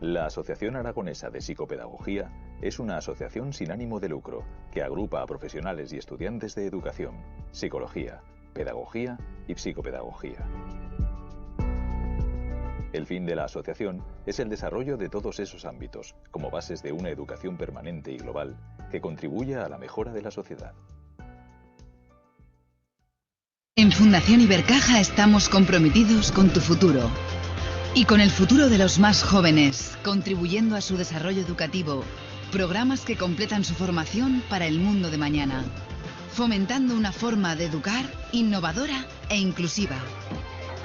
La Asociación Aragonesa de Psicopedagogía es una asociación sin ánimo de lucro que agrupa a profesionales y estudiantes de educación, psicología, pedagogía y psicopedagogía. El fin de la asociación es el desarrollo de todos esos ámbitos como bases de una educación permanente y global que contribuya a la mejora de la sociedad. En Fundación Ibercaja estamos comprometidos con tu futuro y con el futuro de los más jóvenes, contribuyendo a su desarrollo educativo, programas que completan su formación para el mundo de mañana, fomentando una forma de educar innovadora e inclusiva.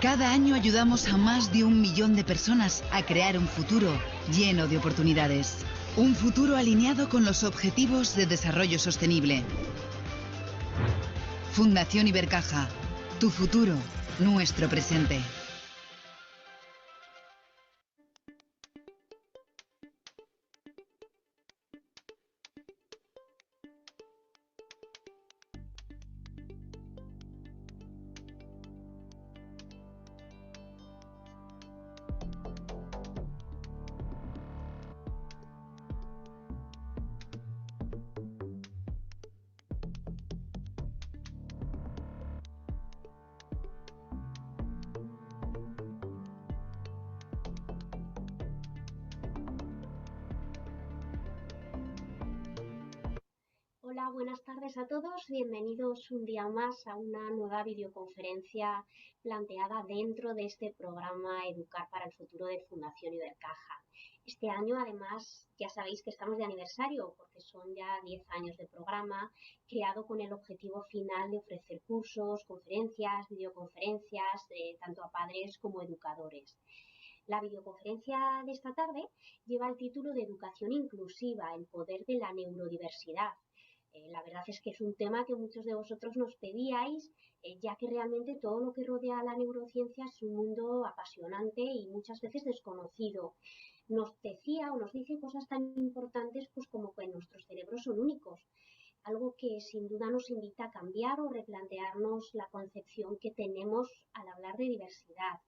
Cada año ayudamos a más de 1 millón de personas a crear un futuro lleno de oportunidades. Un futuro alineado con los objetivos de desarrollo sostenible. Fundación Ibercaja. Tu futuro, nuestro presente. Hola, buenas tardes a todos. Bienvenidos un día más a una nueva videoconferencia planteada dentro de este programa Educar para el Futuro de Fundación Ibercaja. Este año, además, ya sabéis que estamos de aniversario porque son ya 10 años de programa creado con el objetivo final de ofrecer cursos, conferencias, videoconferencias, tanto a padres como educadores. La videoconferencia de esta tarde lleva el título de Educación Inclusiva, el poder de la neurodiversidad. La verdad es que es un tema que muchos de vosotros nos pedíais, ya que realmente todo lo que rodea a la neurociencia es un mundo apasionante y muchas veces desconocido. Nos decía o nos dice cosas tan importantes pues como que nuestros cerebros son únicos, algo que sin duda nos invita a cambiar o replantearnos la concepción que tenemos al hablar de diversidad.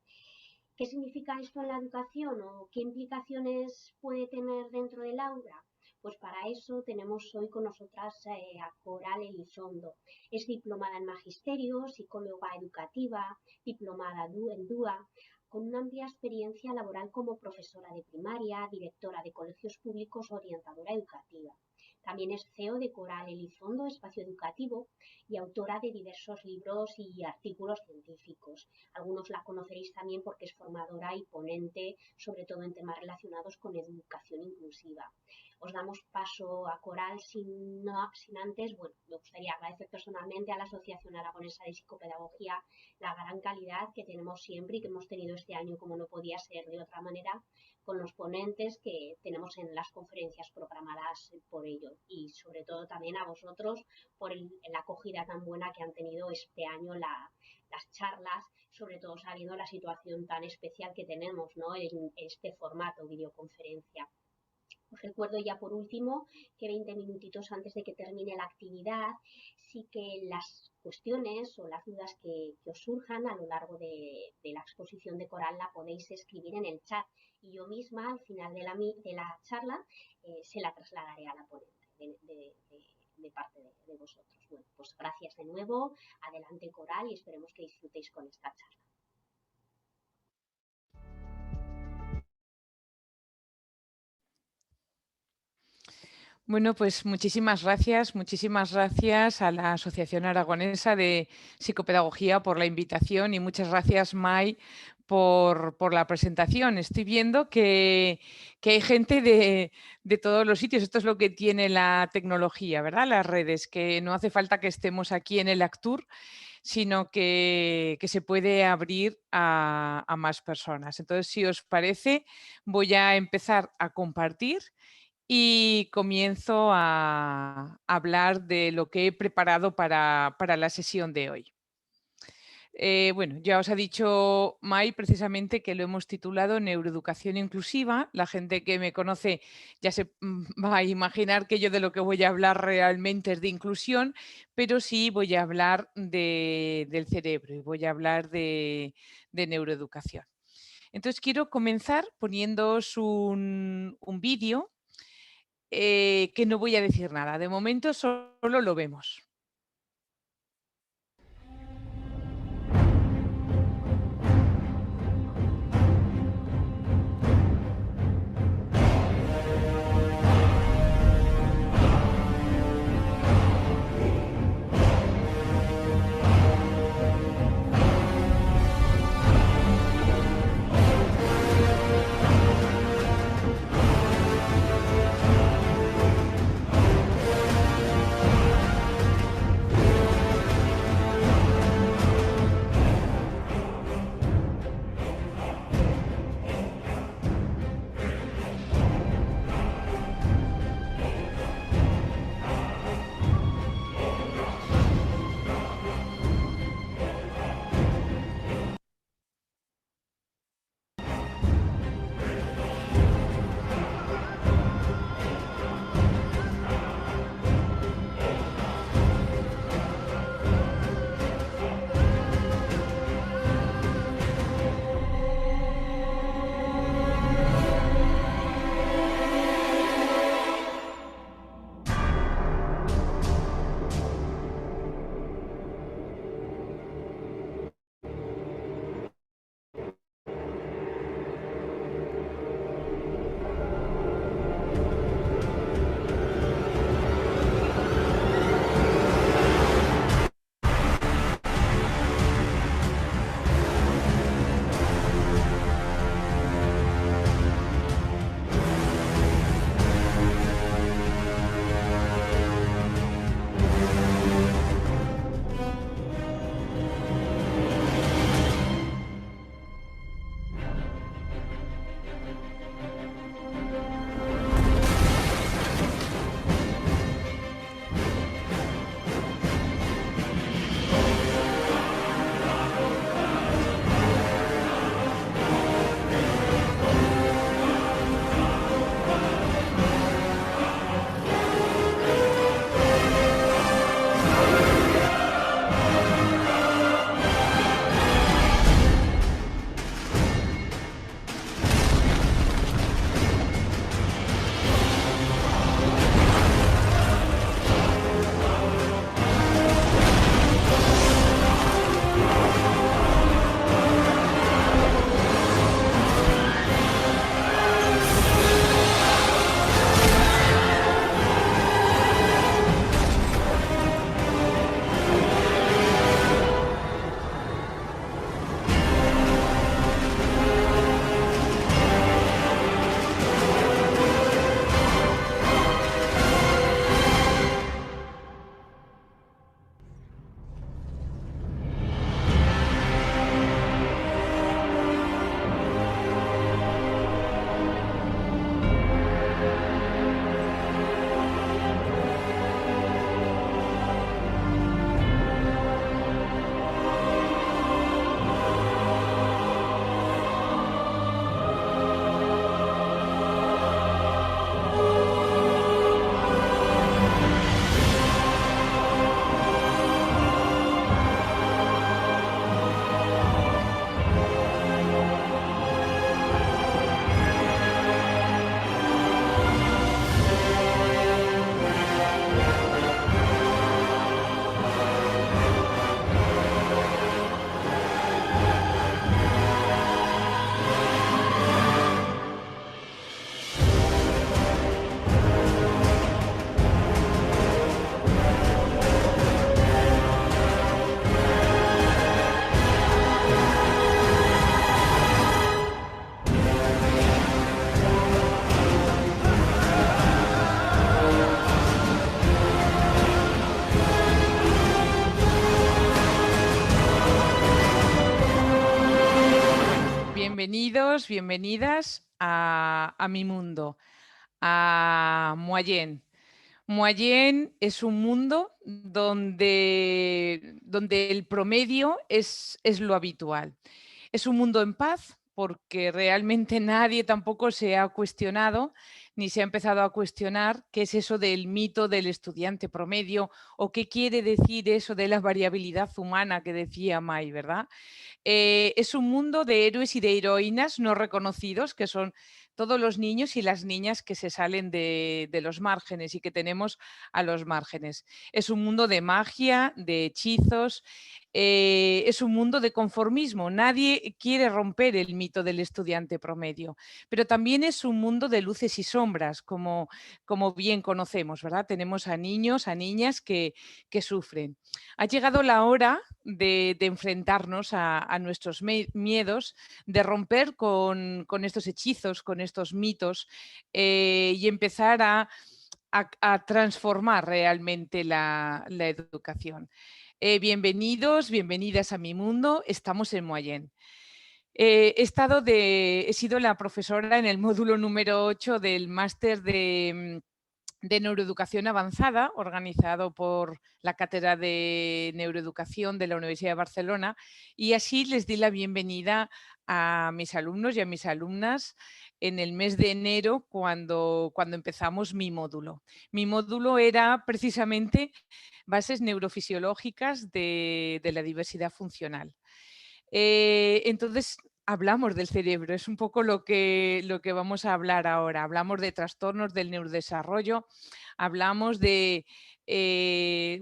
¿Qué significa esto en la educación o qué implicaciones puede tener dentro del aula? Pues para eso tenemos hoy con nosotras a Coral Elizondo. Es diplomada en Magisterio, psicóloga educativa, diplomada en DUA, con una amplia experiencia laboral como profesora de primaria, directora de colegios públicos, orientadora educativa. También es CEO de Coral Elizondo, Espacio Educativo, y autora de diversos libros y artículos científicos. Algunos la conoceréis también porque es formadora y ponente, sobre todo en temas relacionados con educación inclusiva. Os damos paso a Coral sin antes, bueno, me gustaría agradecer personalmente a la Asociación Aragonesa de Psicopedagogía la gran calidad que tenemos siempre y que hemos tenido este año, como no podía ser de otra manera, con los ponentes que tenemos en las conferencias programadas por ello, y sobre todo también a vosotros por la acogida tan buena que han tenido este año las charlas, sobre todo sabiendo la situación tan especial que tenemos, ¿no?, en este formato videoconferencia. Os recuerdo ya por último que 20 minutitos antes de que termine la actividad, sí que las cuestiones o las dudas que os surjan a lo largo de la exposición de Coral la podéis escribir en el chat y yo misma al final de la charla se la trasladaré a la ponente de parte de vosotros. Bueno, pues gracias de nuevo, adelante Coral y esperemos que disfrutéis con esta charla. Bueno, pues muchísimas gracias a la Asociación Aragonesa de Psicopedagogía por la invitación y muchas gracias, Mai, por la presentación. Estoy viendo que hay gente de todos los sitios. Esto es lo que tiene la tecnología, ¿verdad? Las redes, que no hace falta que estemos aquí en el Actur, sino que se puede abrir a más personas. Entonces, si os parece, voy a empezar a compartir y comienzo a hablar de lo que he preparado para la sesión de hoy. Bueno, ya os ha dicho Mai precisamente que lo hemos titulado Neuroeducación Inclusiva. La gente que me conoce ya se va a imaginar que yo de lo que voy a hablar realmente es de inclusión, pero sí voy a hablar del cerebro y voy a hablar de neuroeducación. Entonces quiero comenzar poniéndoos un vídeo que no voy a decir nada. De momento solo lo vemos. Bienvenidos, bienvenidas a mi mundo, a Moyenne. Moyenne es un mundo donde el promedio es lo habitual. Es un mundo en paz porque realmente nadie tampoco se ha cuestionado ni se ha empezado a cuestionar qué es eso del mito del estudiante promedio o qué quiere decir eso de la variabilidad humana que decía May, ¿verdad? Es un mundo de héroes y de heroínas no reconocidos, que son todos los niños y las niñas que se salen de los márgenes y que tenemos a los márgenes. Es un mundo de magia, de hechizos, es un mundo de conformismo. Nadie quiere romper el mito del estudiante promedio, pero también es un mundo de luces y sombras, como bien conocemos, ¿verdad? Tenemos a niños, a niñas que sufren. Ha llegado la hora de enfrentarnos a nuestros miedos, de romper con estos hechizos, con estos mitos y empezar a transformar realmente la educación. Bienvenidos, bienvenidas a mi mundo. Estamos en Moyenne. He sido la profesora en el módulo número 8 del máster de neuroeducación avanzada, organizado por la Cátedra de Neuroeducación de la Universidad de Barcelona, y así les di la bienvenida a mis alumnos y a mis alumnas en el mes de enero cuando empezamos mi módulo. Mi módulo era precisamente bases neurofisiológicas de la diversidad funcional. Entonces, hablamos del cerebro, es un poco lo que vamos a hablar ahora. Hablamos de trastornos del neurodesarrollo, hablamos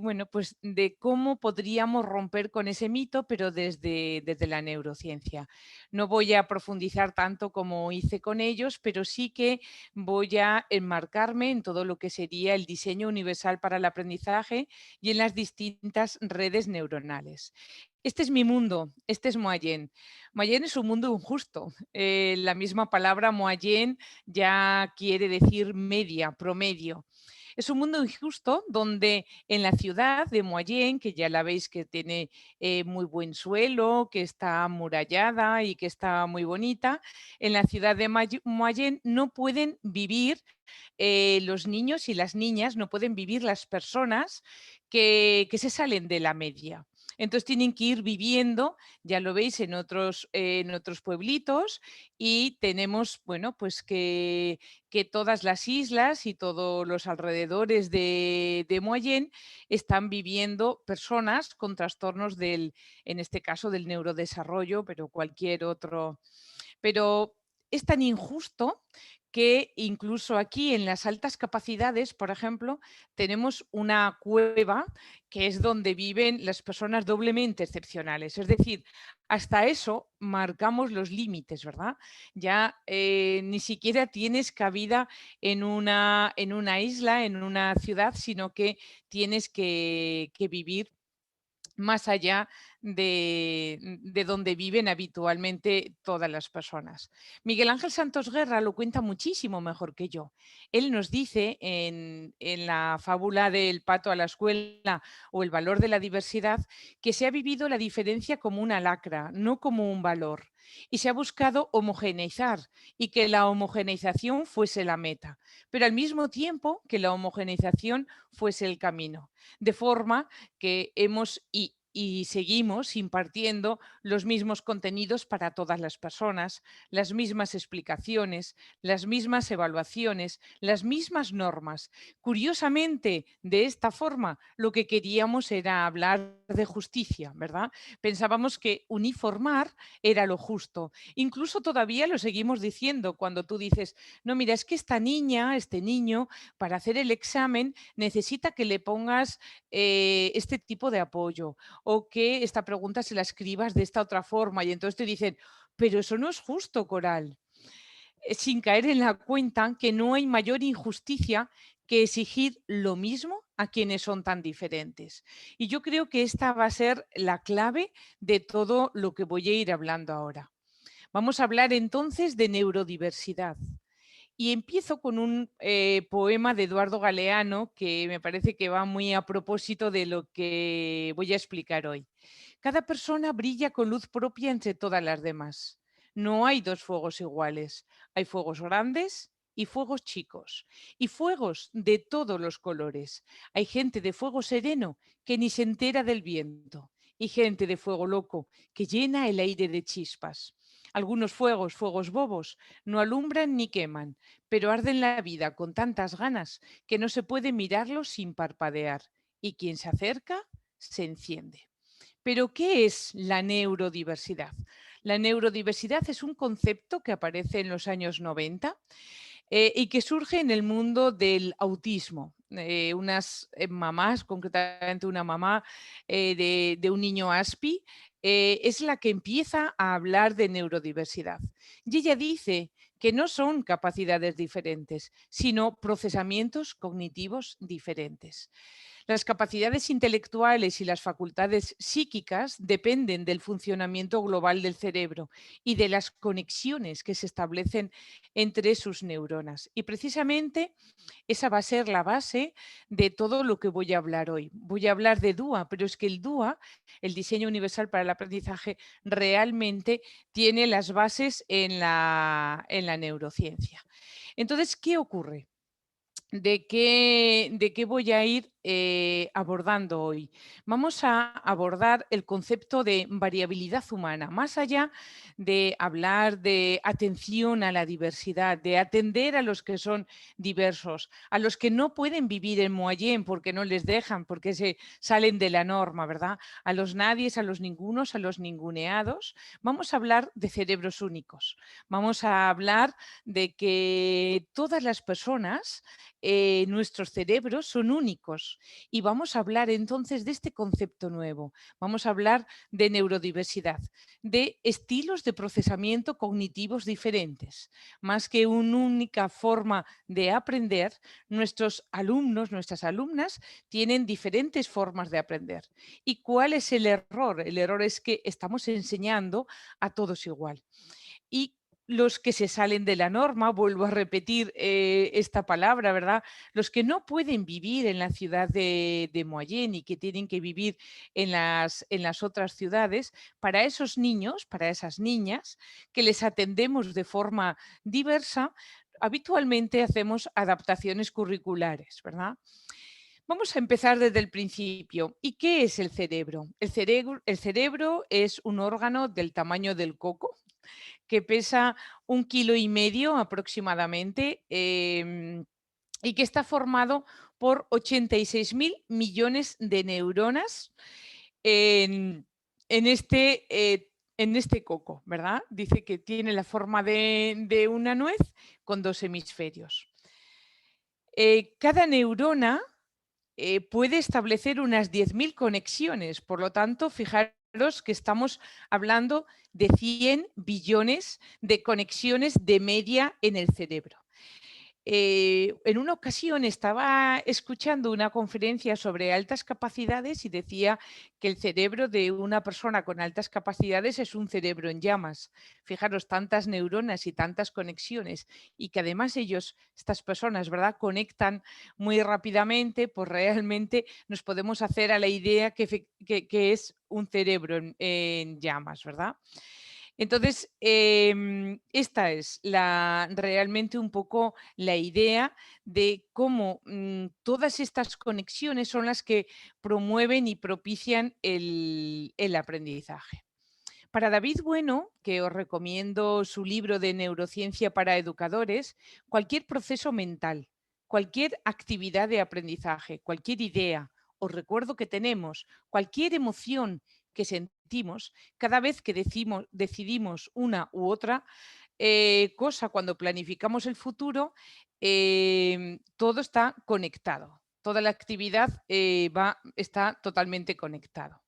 bueno, pues de cómo podríamos romper con ese mito, pero desde la neurociencia. No voy a profundizar tanto como hice con ellos, pero sí que voy a enmarcarme en todo lo que sería el diseño universal para el aprendizaje y en las distintas redes neuronales. Este es mi mundo, este es Moyenne. Moyenne es un mundo injusto. La misma palabra Moyenne ya quiere decir media, promedio. Es un mundo injusto donde en la ciudad de Moyenne, que ya la veis que tiene muy buen suelo, que está amurallada y que está muy bonita, en la ciudad de Moyenne no pueden vivir los niños y las niñas, no pueden vivir las personas que se salen de la media. Entonces tienen que ir viviendo, ya lo veis, en otros pueblitos y tenemos, bueno, pues que todas las islas y todos los alrededores de Moyenne están viviendo personas con trastornos en este caso, del neurodesarrollo, pero cualquier otro. Pero es tan injusto que incluso aquí en las altas capacidades, por ejemplo, tenemos una cueva que es donde viven las personas doblemente excepcionales. Es decir, hasta eso marcamos los límites, ¿verdad? Ya ni siquiera tienes cabida en una isla, en una ciudad, sino que tienes que vivir más allá de donde viven habitualmente todas las personas. Miguel Ángel Santos Guerra lo cuenta muchísimo mejor que yo. Él nos dice en la fábula del pato a la escuela o el valor de la diversidad que se ha vivido la diferencia como una lacra, no como un valor. Y se ha buscado homogeneizar y que la homogeneización fuese la meta, pero al mismo tiempo que la homogeneización fuese el camino. De forma que hemos y seguimos impartiendo los mismos contenidos para todas las personas, las mismas explicaciones, las mismas evaluaciones, las mismas normas. Curiosamente, de esta forma, lo que queríamos era hablar de justicia, ¿verdad? Pensábamos que uniformar era lo justo. Incluso todavía lo seguimos diciendo cuando tú dices, no, mira, es que esta niña, este niño, para hacer el examen necesita que le pongas este tipo de apoyo o que esta pregunta se la escribas de esta otra forma y entonces te dicen, pero eso no es justo, Coral, sin caer en la cuenta que no hay mayor injusticia que exigir lo mismo a quienes son tan diferentes. Y yo creo que esta va a ser la clave de todo lo que voy a ir hablando ahora. Vamos a hablar entonces de neurodiversidad. Y empiezo con un poema de Eduardo Galeano que me parece que va muy a propósito de lo que voy a explicar hoy. Cada persona brilla con luz propia entre todas las demás. No hay dos fuegos iguales. Hay fuegos grandes y fuegos chicos. Y fuegos de todos los colores. Hay gente de fuego sereno que ni se entera del viento. Y gente de fuego loco que llena el aire de chispas. Algunos fuegos, fuegos bobos, no alumbran ni queman, pero arden la vida con tantas ganas que no se puede mirarlos sin parpadear, y quien se acerca se enciende. Pero, ¿qué es la neurodiversidad? La neurodiversidad es un concepto que aparece en los años 90 y que surge en el mundo del autismo. Unas mamás, concretamente una mamá de un niño ASPI, es la que empieza a hablar de neurodiversidad. Y ella dice que no son capacidades diferentes, sino procesamientos cognitivos diferentes. Las capacidades intelectuales y las facultades psíquicas dependen del funcionamiento global del cerebro y de las conexiones que se establecen entre sus neuronas. Y precisamente esa va a ser la base de todo lo que voy a hablar hoy. Voy a hablar de DUA, pero es que el DUA, el diseño universal para el aprendizaje, realmente tiene las bases en la neurociencia. Entonces, ¿qué ocurre? De qué voy a ir abordando hoy? Vamos a abordar el concepto de variabilidad humana, más allá de hablar de atención a la diversidad, de atender a los que son diversos, a los que no pueden vivir en Moyenne porque no les dejan, porque se salen de la norma, ¿verdad? A los nadies, a los ningunos, a los ninguneados. Vamos a hablar de cerebros únicos. Vamos a hablar de que todas las personas nuestros cerebros son únicos y vamos a hablar entonces de este concepto nuevo. Vamos a hablar de neurodiversidad, de estilos de procesamiento cognitivos diferentes. Más que una única forma de aprender, nuestros alumnos, nuestras alumnas tienen diferentes formas de aprender. ¿Y cuál es el error? El error es que estamos enseñando a todos igual. Y los que se salen de la norma, vuelvo a repetir esta palabra, ¿verdad? Los que no pueden vivir en la ciudad de Moyenne y que tienen que vivir en las otras ciudades, para esos niños, para esas niñas, que les atendemos de forma diversa, habitualmente hacemos adaptaciones curriculares, ¿verdad? Vamos a empezar desde el principio. ¿Y qué es el cerebro? El cerebro es un órgano del tamaño del coco, que pesa 1,5 kg aproximadamente y que está formado por 86.000 millones de neuronas en, en este coco, ¿verdad? Dice que tiene la forma de una nuez con 2 hemisferios. Cada neurona puede establecer unas 10.000 conexiones. Por lo tanto, fijaros que estamos hablando de 100 billones de conexiones de media en el cerebro. En una ocasión estaba escuchando una conferencia sobre altas capacidades y decía que el cerebro de una persona con altas capacidades es un cerebro en llamas. Fijaros, tantas neuronas y tantas conexiones y que además estas personas, ¿verdad?, conectan muy rápidamente, pues realmente nos podemos hacer a la idea que es un cerebro en llamas, ¿verdad? Entonces, esta es realmente un poco la idea de cómo todas estas conexiones son las que promueven y propician el aprendizaje. Para David Bueno, que os recomiendo su libro de neurociencia para educadores, cualquier proceso mental, cualquier actividad de aprendizaje, cualquier idea o recuerdo que tenemos, cualquier emoción que sentimos, cada vez que decidimos una u otra cosa cuando planificamos el futuro, todo está conectado. Toda la actividad está totalmente conectado.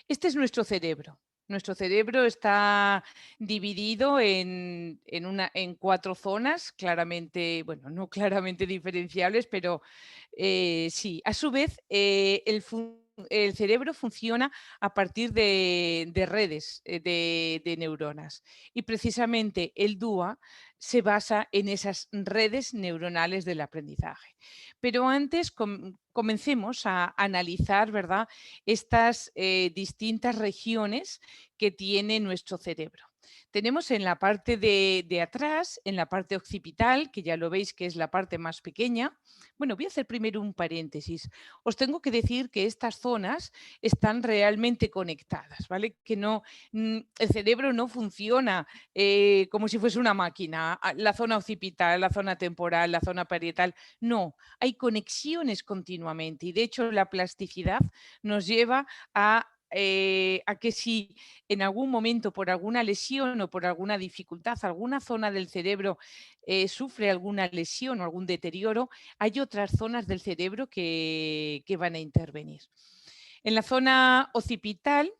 Este es nuestro cerebro. Nuestro cerebro está dividido en 4 zonas, claramente, bueno, no claramente diferenciables, pero sí. A su vez, el cerebro funciona a partir de redes de neuronas y precisamente el DUA se basa en esas redes neuronales del aprendizaje. Pero antes comencemos a analizar, ¿verdad?, estas distintas regiones que tiene nuestro cerebro. Tenemos en la parte de atrás, en la parte occipital, que ya lo veis que es la parte más pequeña. Bueno, voy a hacer primero un paréntesis. Os tengo que decir que estas zonas están realmente conectadas, ¿vale? Que no, el cerebro no funciona como si fuese una máquina. La zona occipital, la zona temporal, la zona parietal. No, hay conexiones continuamente y de hecho la plasticidad nos lleva a que si en algún momento por alguna lesión o por alguna dificultad, alguna zona del cerebro sufre alguna lesión o algún deterioro, hay otras zonas del cerebro que van a intervenir. En la zona occipital,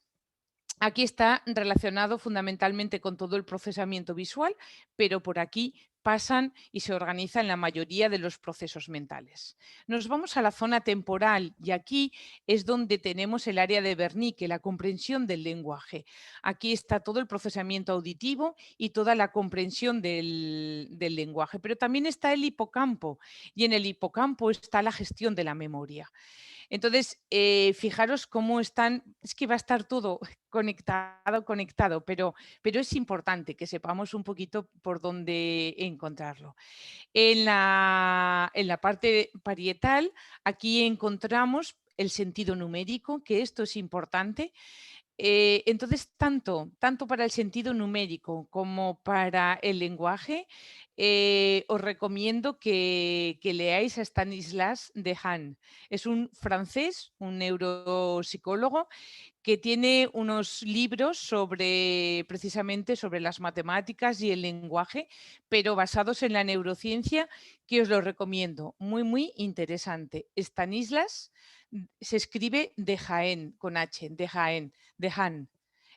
aquí está relacionado fundamentalmente con todo el procesamiento visual, pero por aquí pasan y se organizan la mayoría de los procesos mentales. Nos vamos a la zona temporal y aquí es donde tenemos el área de Wernicke, la comprensión del lenguaje. Aquí está todo el procesamiento auditivo y toda la comprensión del lenguaje, pero también está el hipocampo y en el hipocampo está la gestión de la memoria. Entonces, fijaros cómo están, es que va a estar todo conectado, pero es importante que sepamos un poquito por dónde encontrarlo. En la parte parietal, aquí encontramos el sentido numérico, que esto es importante. Entonces, tanto para el sentido numérico como para el lenguaje, os recomiendo que leáis a Stanislas Dehaene. Es un francés, un neuropsicólogo, que tiene unos libros precisamente sobre las matemáticas y el lenguaje, pero basados en la neurociencia, que os lo recomiendo. Muy, muy interesante. Stanislas se escribe Dehaene, con H, Dehaene.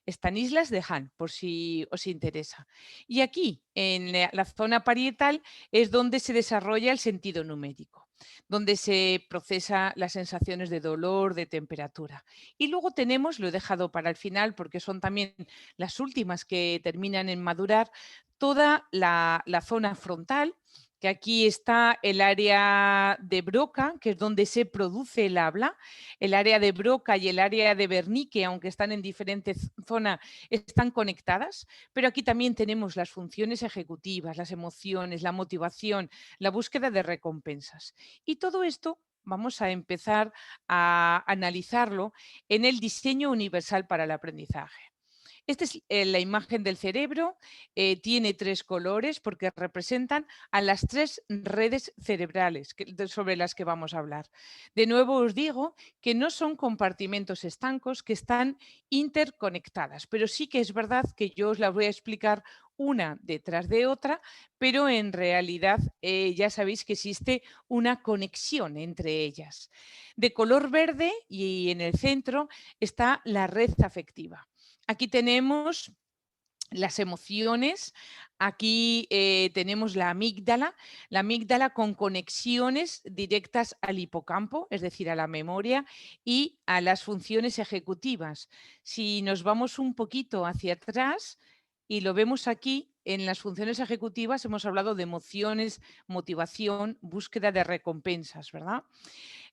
Stanislas Dehaene, por si os interesa. Y aquí, en la zona parietal, es donde se desarrolla el sentido numérico, donde se procesa las sensaciones de dolor, de temperatura. Y luego tenemos, lo he dejado para el final porque son también las últimas que terminan en madurar, toda la zona frontal, que aquí está el área de Broca, que es donde se produce el habla. El área de Broca y el área de Wernicke, aunque están en diferentes zonas, están conectadas, pero aquí también tenemos las funciones ejecutivas, las emociones, la motivación, la búsqueda de recompensas. Y todo esto vamos a empezar a analizarlo en el diseño universal para el aprendizaje. Esta es la imagen del cerebro, tiene 3 colores porque representan a las 3 redes cerebrales sobre las que vamos a hablar. De nuevo os digo que no son compartimentos estancos, que están interconectadas, pero sí que es verdad que yo os las voy a explicar una detrás de otra, pero en realidad ya sabéis que existe una conexión entre ellas. De color verde y en el centro está la red afectiva. Aquí tenemos las emociones, aquí tenemos la amígdala con conexiones directas al hipocampo, es decir, a la memoria y a las funciones ejecutivas. Si nos vamos un poquito hacia atrás y lo vemos aquí, en las funciones ejecutivas hemos hablado de emociones, motivación, búsqueda de recompensas, ¿verdad?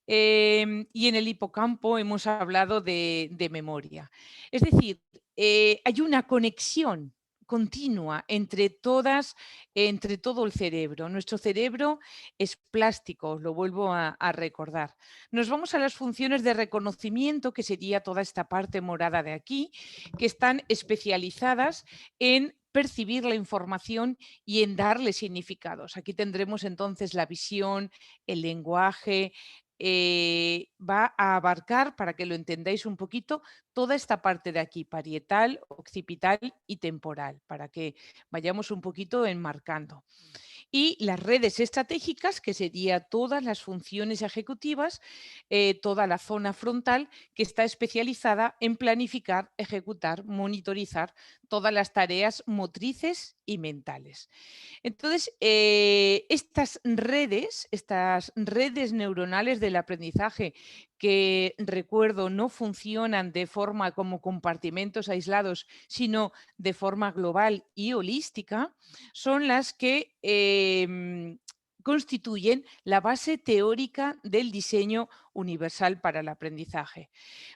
Y en el hipocampo hemos hablado de memoria. Es decir, hay una conexión continua entre todo el cerebro. Nuestro cerebro es plástico, os lo vuelvo a recordar. Nos vamos a las funciones de reconocimiento, que sería toda esta parte morada de aquí, que están especializadas en percibir la información y en darle significados. Aquí tendremos entonces la visión, el lenguaje, va a abarcar, para que lo entendáis un poquito, toda esta parte de aquí, parietal, occipital y temporal, para que vayamos un poquito enmarcando. Y las redes estratégicas, que sería todas las funciones ejecutivas, toda la zona frontal, que está especializada en planificar, ejecutar, monitorizar todas las tareas motrices y mentales. Entonces, estas redes neuronales del aprendizaje, que recuerdo no funcionan de forma como compartimentos aislados, sino de forma global y holística, son las que constituyen la base teórica del diseño universal para el aprendizaje.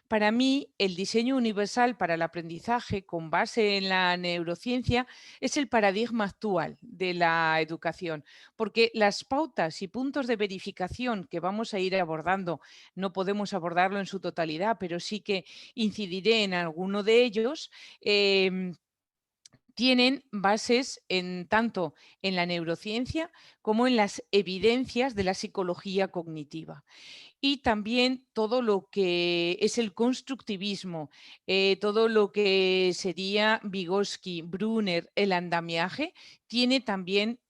Para mí, el diseño universal para el aprendizaje con base en la neurociencia es el paradigma actual de la educación, porque las pautas y puntos de verificación que vamos a ir abordando, no podemos abordarlo en su totalidad, pero sí que incidiré en alguno de ellos. Tienen bases tanto en la neurociencia como en las evidencias de la psicología cognitiva. Y también todo lo que es el constructivismo, todo lo que sería Vygotsky, Brunner, el andamiaje, tiene también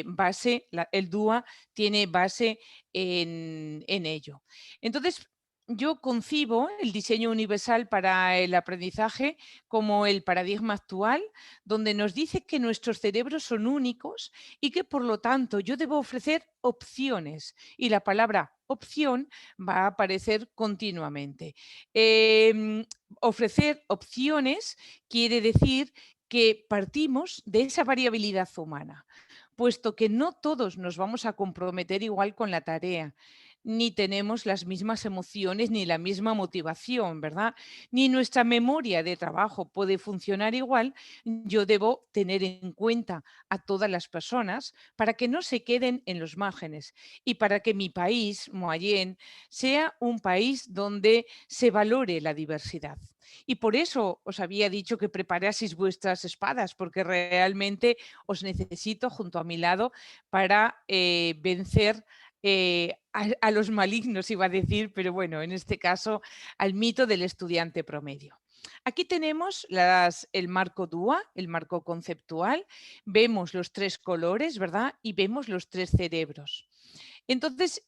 base, el DUA tiene base en ello. Entonces, yo concibo el diseño universal para el aprendizaje como el paradigma actual, donde nos dice que nuestros cerebros son únicos y que por lo tanto yo debo ofrecer opciones. Y la palabra opción va a aparecer continuamente. Ofrecer opciones quiere decir que partimos de esa variabilidad humana, puesto que no todos nos vamos a comprometer igual con la tarea, ni tenemos las mismas emociones ni la misma motivación, ¿verdad? Ni nuestra memoria de trabajo puede funcionar igual. Yo debo tener en cuenta a todas las personas para que no se queden en los márgenes y para que mi país, Moallén, sea un país donde se valore la diversidad. Y por eso os había dicho que preparaseis vuestras espadas, porque realmente os necesito junto a mi lado para vencer a los malignos, iba a decir, pero bueno, en este caso al mito del estudiante promedio. Aquí tenemos el marco DUA, el marco conceptual, vemos los tres colores, ¿verdad? Y vemos los tres cerebros. Entonces,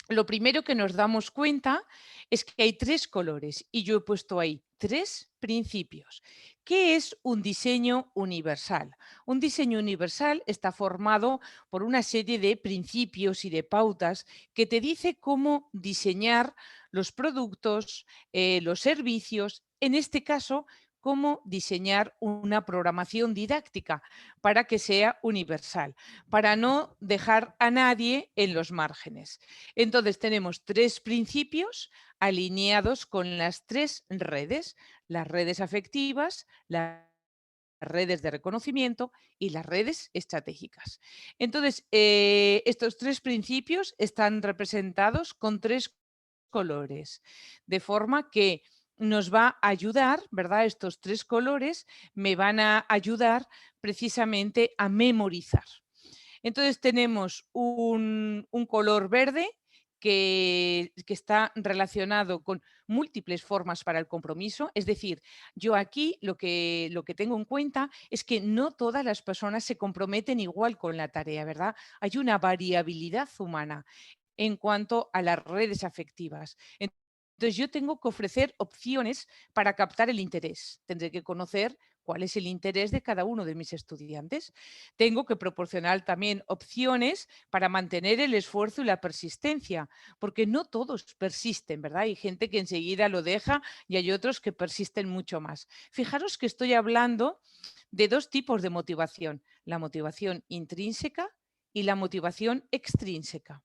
lo primero que nos damos cuenta es que hay tres colores y yo he puesto ahí tres principios. ¿Qué es un diseño universal? Un diseño universal está formado por una serie de principios y de pautas que te dice cómo diseñar los productos, los servicios, en este caso, cómo diseñar una programación didáctica para que sea universal, para no dejar a nadie en los márgenes. Entonces tenemos tres principios alineados con las tres redes, las redes afectivas, las redes de reconocimiento y las redes estratégicas. Entonces, estos tres principios están representados con tres colores, de forma que nos va a ayudar, ¿verdad? Estos tres colores me van a ayudar precisamente a memorizar. Entonces tenemos un color verde que está relacionado con múltiples formas para el compromiso. Es decir, yo aquí lo que tengo en cuenta es que no todas las personas se comprometen igual con la tarea, ¿verdad? Hay una variabilidad humana en cuanto a las redes afectivas. Entonces yo tengo que ofrecer opciones para captar el interés. Tendré que conocer cuál es el interés de cada uno de mis estudiantes. Tengo que proporcionar también opciones para mantener el esfuerzo y la persistencia, porque no todos persisten, ¿verdad? Hay gente que enseguida lo deja y hay otros que persisten mucho más. Fijaros que estoy hablando de dos tipos de motivación, la motivación intrínseca y la motivación extrínseca.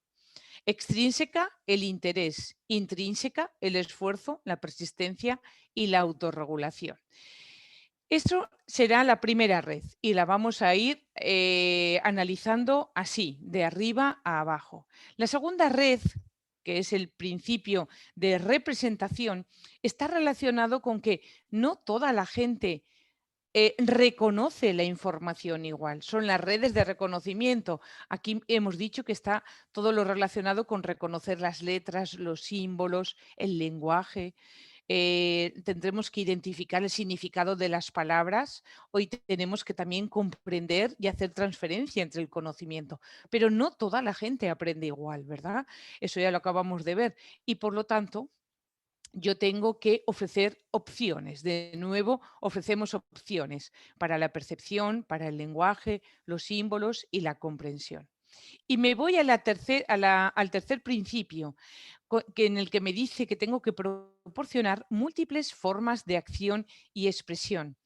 Extrínseca, el interés; intrínseca, el esfuerzo, la persistencia y la autorregulación. Esto será la primera red y la vamos a ir analizando así, de arriba a abajo. La segunda red, que es el principio de representación, está relacionado con que no toda la gente reconoce la información igual. Son las redes de reconocimiento. Aquí hemos dicho que está todo lo relacionado con reconocer las letras, los símbolos, el lenguaje. Tendremos que identificar el significado de las palabras. Hoy tenemos que también comprender y hacer transferencia entre el conocimiento. Pero no toda la gente aprende igual, ¿verdad? Eso ya lo acabamos de ver. Y por lo tanto, yo tengo que ofrecer opciones. De nuevo, ofrecemos opciones para la percepción, para el lenguaje, los símbolos y la comprensión. Y me voy a al tercer principio, en el que me dice que tengo que proporcionar múltiples formas de acción y expresión.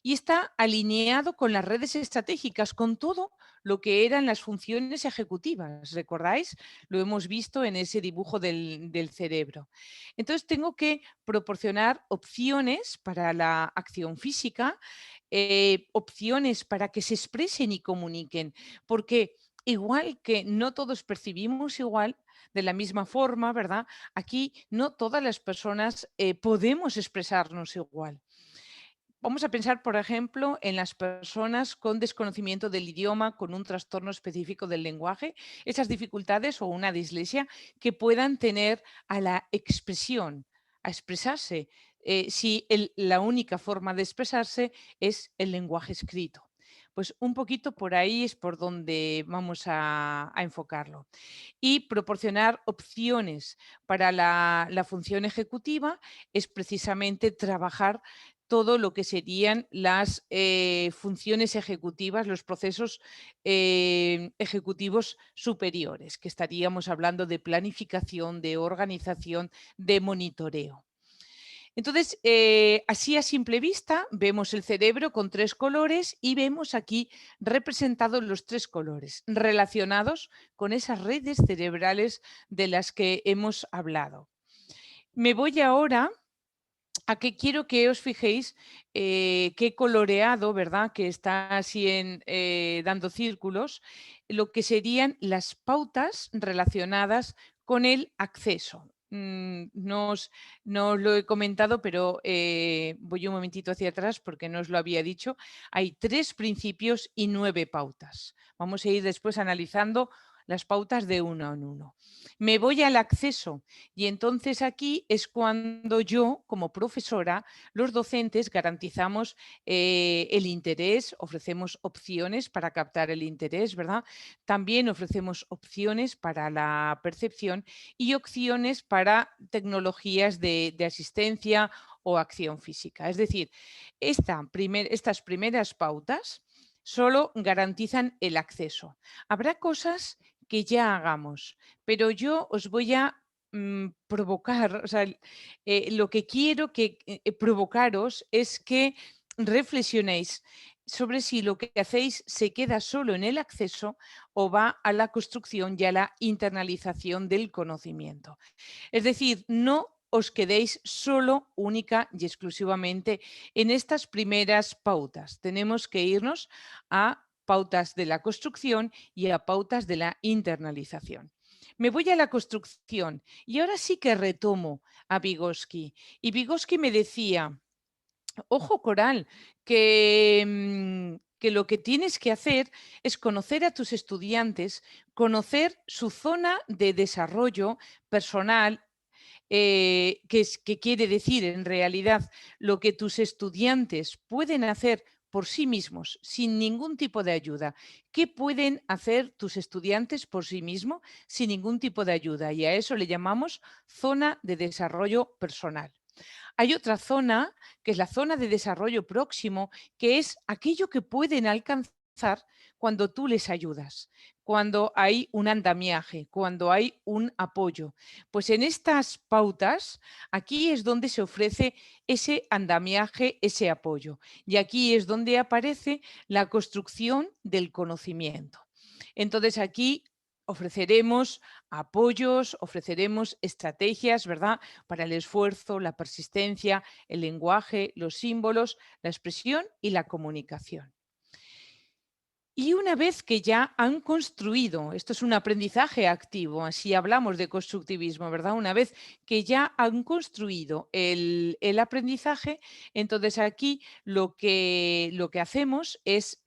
y está alineado con las redes estratégicas, con todo lo que eran las funciones ejecutivas. ¿Recordáis? Lo hemos visto en ese dibujo del cerebro. Entonces tengo que proporcionar opciones para la acción física, opciones para que se expresen y comuniquen, porque igual que no todos percibimos igual, de la misma forma, ¿verdad? Aquí no todas las personas podemos expresarnos igual. Vamos a pensar, por ejemplo, en las personas con desconocimiento del idioma, con un trastorno específico del lenguaje, esas dificultades o una dislexia que puedan tener a la expresión, a expresarse, si la única forma de expresarse es el lenguaje escrito. Pues un poquito por ahí es por donde vamos a enfocarlo. Y proporcionar opciones para la función ejecutiva es precisamente trabajar todo lo que serían las funciones ejecutivas, los procesos ejecutivos superiores, que estaríamos hablando de planificación, de organización, de monitoreo. Entonces, así a simple vista, vemos el cerebro con 3 colores y vemos aquí representados los 3 colores relacionados con esas redes cerebrales de las que hemos hablado. Me voy ahora a que quiero que os fijéis que he coloreado, ¿verdad? Que está así dando círculos, lo que serían las pautas relacionadas con el acceso. No os lo he comentado, pero voy un momentito hacia atrás porque no os lo había dicho. Hay 3 principios y 9 pautas. Vamos a ir después analizando las pautas de uno en uno. Me voy al acceso y entonces aquí es cuando yo, como profesora, los docentes garantizamos el interés, ofrecemos opciones para captar el interés, ¿verdad? También ofrecemos opciones para la percepción y opciones para tecnologías de asistencia o acción física. Es decir, estas primeras pautas solo garantizan el acceso. Habrá cosas que ya hagamos, pero yo os voy a provocar, o sea, lo que quiero provocaros es que reflexionéis sobre si lo que hacéis se queda solo en el acceso o va a la construcción y a la internalización del conocimiento. Es decir, no os quedéis solo, única y exclusivamente en estas primeras pautas. Tenemos que irnos a pautas de la construcción y a pautas de la internalización. Me voy a la construcción y ahora sí que retomo a Vygotsky. Y Vygotsky me decía, ojo Coral, que lo que tienes que hacer es conocer a tus estudiantes, conocer su zona de desarrollo personal, que quiere decir en realidad lo que tus estudiantes pueden hacer por sí mismos, sin ningún tipo de ayuda. ¿Qué pueden hacer tus estudiantes por sí mismos sin ningún tipo de ayuda? Y a eso le llamamos zona de desarrollo personal. Hay otra zona, que es la zona de desarrollo próximo, que es aquello que pueden alcanzar cuando tú les ayudas, cuando hay un andamiaje, cuando hay un apoyo. Pues en estas pautas, aquí es donde se ofrece ese andamiaje, ese apoyo. Y aquí es donde aparece la construcción del conocimiento. Entonces aquí ofreceremos apoyos, ofreceremos estrategias, ¿verdad? Para el esfuerzo, la persistencia, el lenguaje, los símbolos, la expresión y la comunicación. Y una vez que ya han construido, esto es un aprendizaje activo, así hablamos de constructivismo, ¿verdad? Una vez que ya han construido el aprendizaje, entonces aquí lo que hacemos es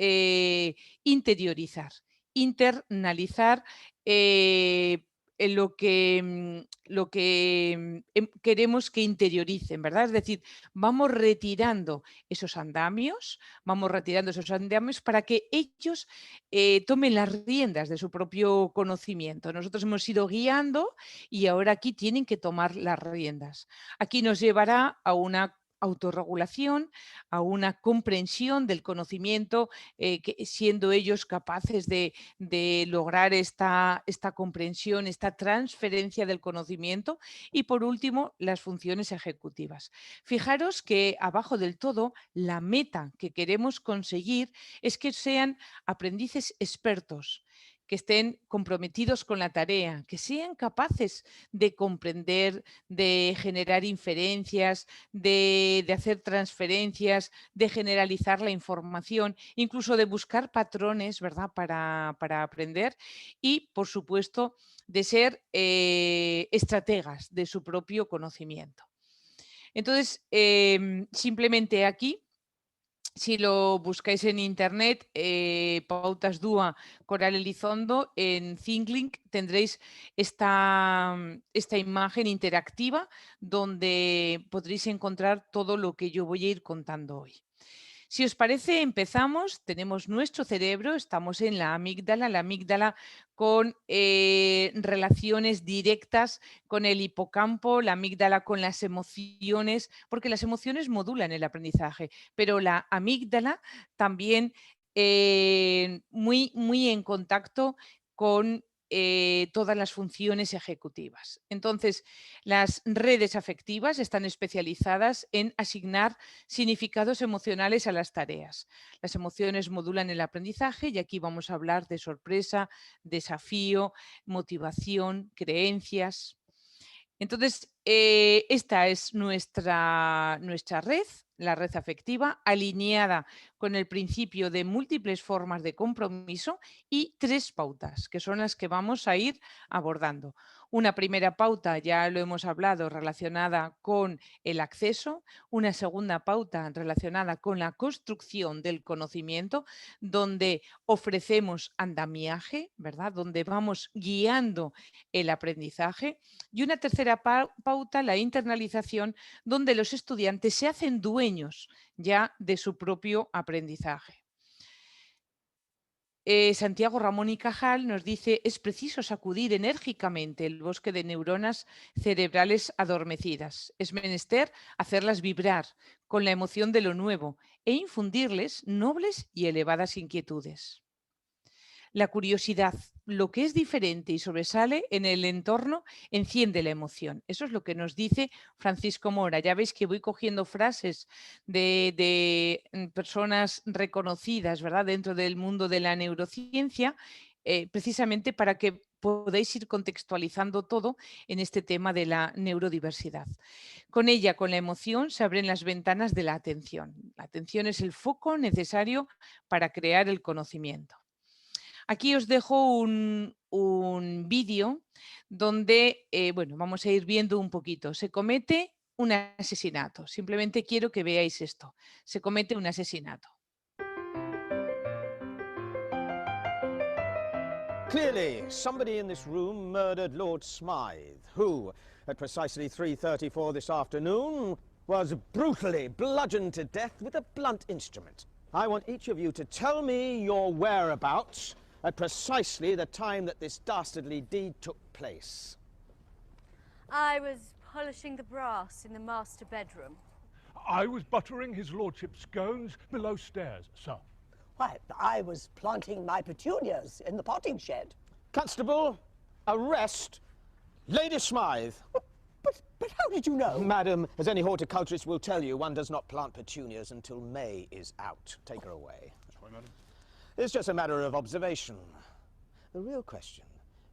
interiorizar, internalizar lo que queremos que interioricen, ¿verdad? Es decir, vamos retirando esos andamios para que ellos tomen las riendas de su propio conocimiento. Nosotros hemos ido guiando y ahora aquí tienen que tomar las riendas. Aquí nos llevará a una autorregulación, a una comprensión del conocimiento, siendo ellos capaces de lograr esta comprensión, esta transferencia del conocimiento, y por último, las funciones ejecutivas. Fijaros que abajo del todo, la meta que queremos conseguir es que sean aprendices expertos, que estén comprometidos con la tarea, que sean capaces de comprender, de generar inferencias, de hacer transferencias, de generalizar la información, incluso de buscar patrones, ¿verdad?, para aprender, y, por supuesto, de ser estrategas de su propio conocimiento. Entonces, simplemente aquí, si lo buscáis en internet, Pautas DUA Coral Elizondo, en ThinkLink tendréis esta imagen interactiva donde podréis encontrar todo lo que yo voy a ir contando hoy. Si os parece, empezamos. Tenemos nuestro cerebro, estamos en la amígdala con relaciones directas con el hipocampo, la amígdala con las emociones, porque las emociones modulan el aprendizaje, pero la amígdala también muy en contacto con todas las funciones ejecutivas. Entonces, las redes afectivas están especializadas en asignar significados emocionales a las tareas. Las emociones modulan el aprendizaje y aquí vamos a hablar de sorpresa, desafío, motivación, creencias. Entonces, esta es nuestra red, la red afectiva, alineada con el principio de múltiples formas de compromiso y 3 pautas, que son las que vamos a ir abordando. Una primera pauta, ya lo hemos hablado, relacionada con el acceso. Una segunda pauta relacionada con la construcción del conocimiento, donde ofrecemos andamiaje, ¿verdad?, donde vamos guiando el aprendizaje. Y una tercera pauta, la internalización, donde los estudiantes se hacen dueños ya de su propio aprendizaje. Santiago Ramón y Cajal nos dice: es preciso sacudir enérgicamente el bosque de neuronas cerebrales adormecidas. Es menester hacerlas vibrar con la emoción de lo nuevo e infundirles nobles y elevadas inquietudes. La curiosidad, lo que es diferente y sobresale en el entorno, enciende la emoción. Eso es lo que nos dice Francisco Mora. Ya veis que voy cogiendo frases de personas reconocidas, ¿verdad?, dentro del mundo de la neurociencia, precisamente para que podáis ir contextualizando todo en este tema de la neurodiversidad. Con ella, con la emoción, se abren las ventanas de la atención. La atención es el foco necesario para crear el conocimiento. Aquí os dejo un vídeo donde, bueno, vamos a ir viendo un poquito. Se comete un asesinato. Simplemente quiero que veáis esto. Se comete un asesinato. Clearly, somebody in this room murdered Lord Smythe, who, at precisely 3:34 this afternoon, was brutally bludgeoned to death with a blunt instrument. I want each of you to tell me your whereabouts at precisely the time that this dastardly deed took place. I was polishing the brass in the master bedroom. I was buttering his lordship's scones below stairs, sir. Why, I was planting my petunias in the potting shed. Constable, arrest Lady Smythe. But how did you know? Madam, as any horticulturist will tell you, one does not plant petunias until May is out. Take her away. That's right, madam. It's just a matter of observation. The real question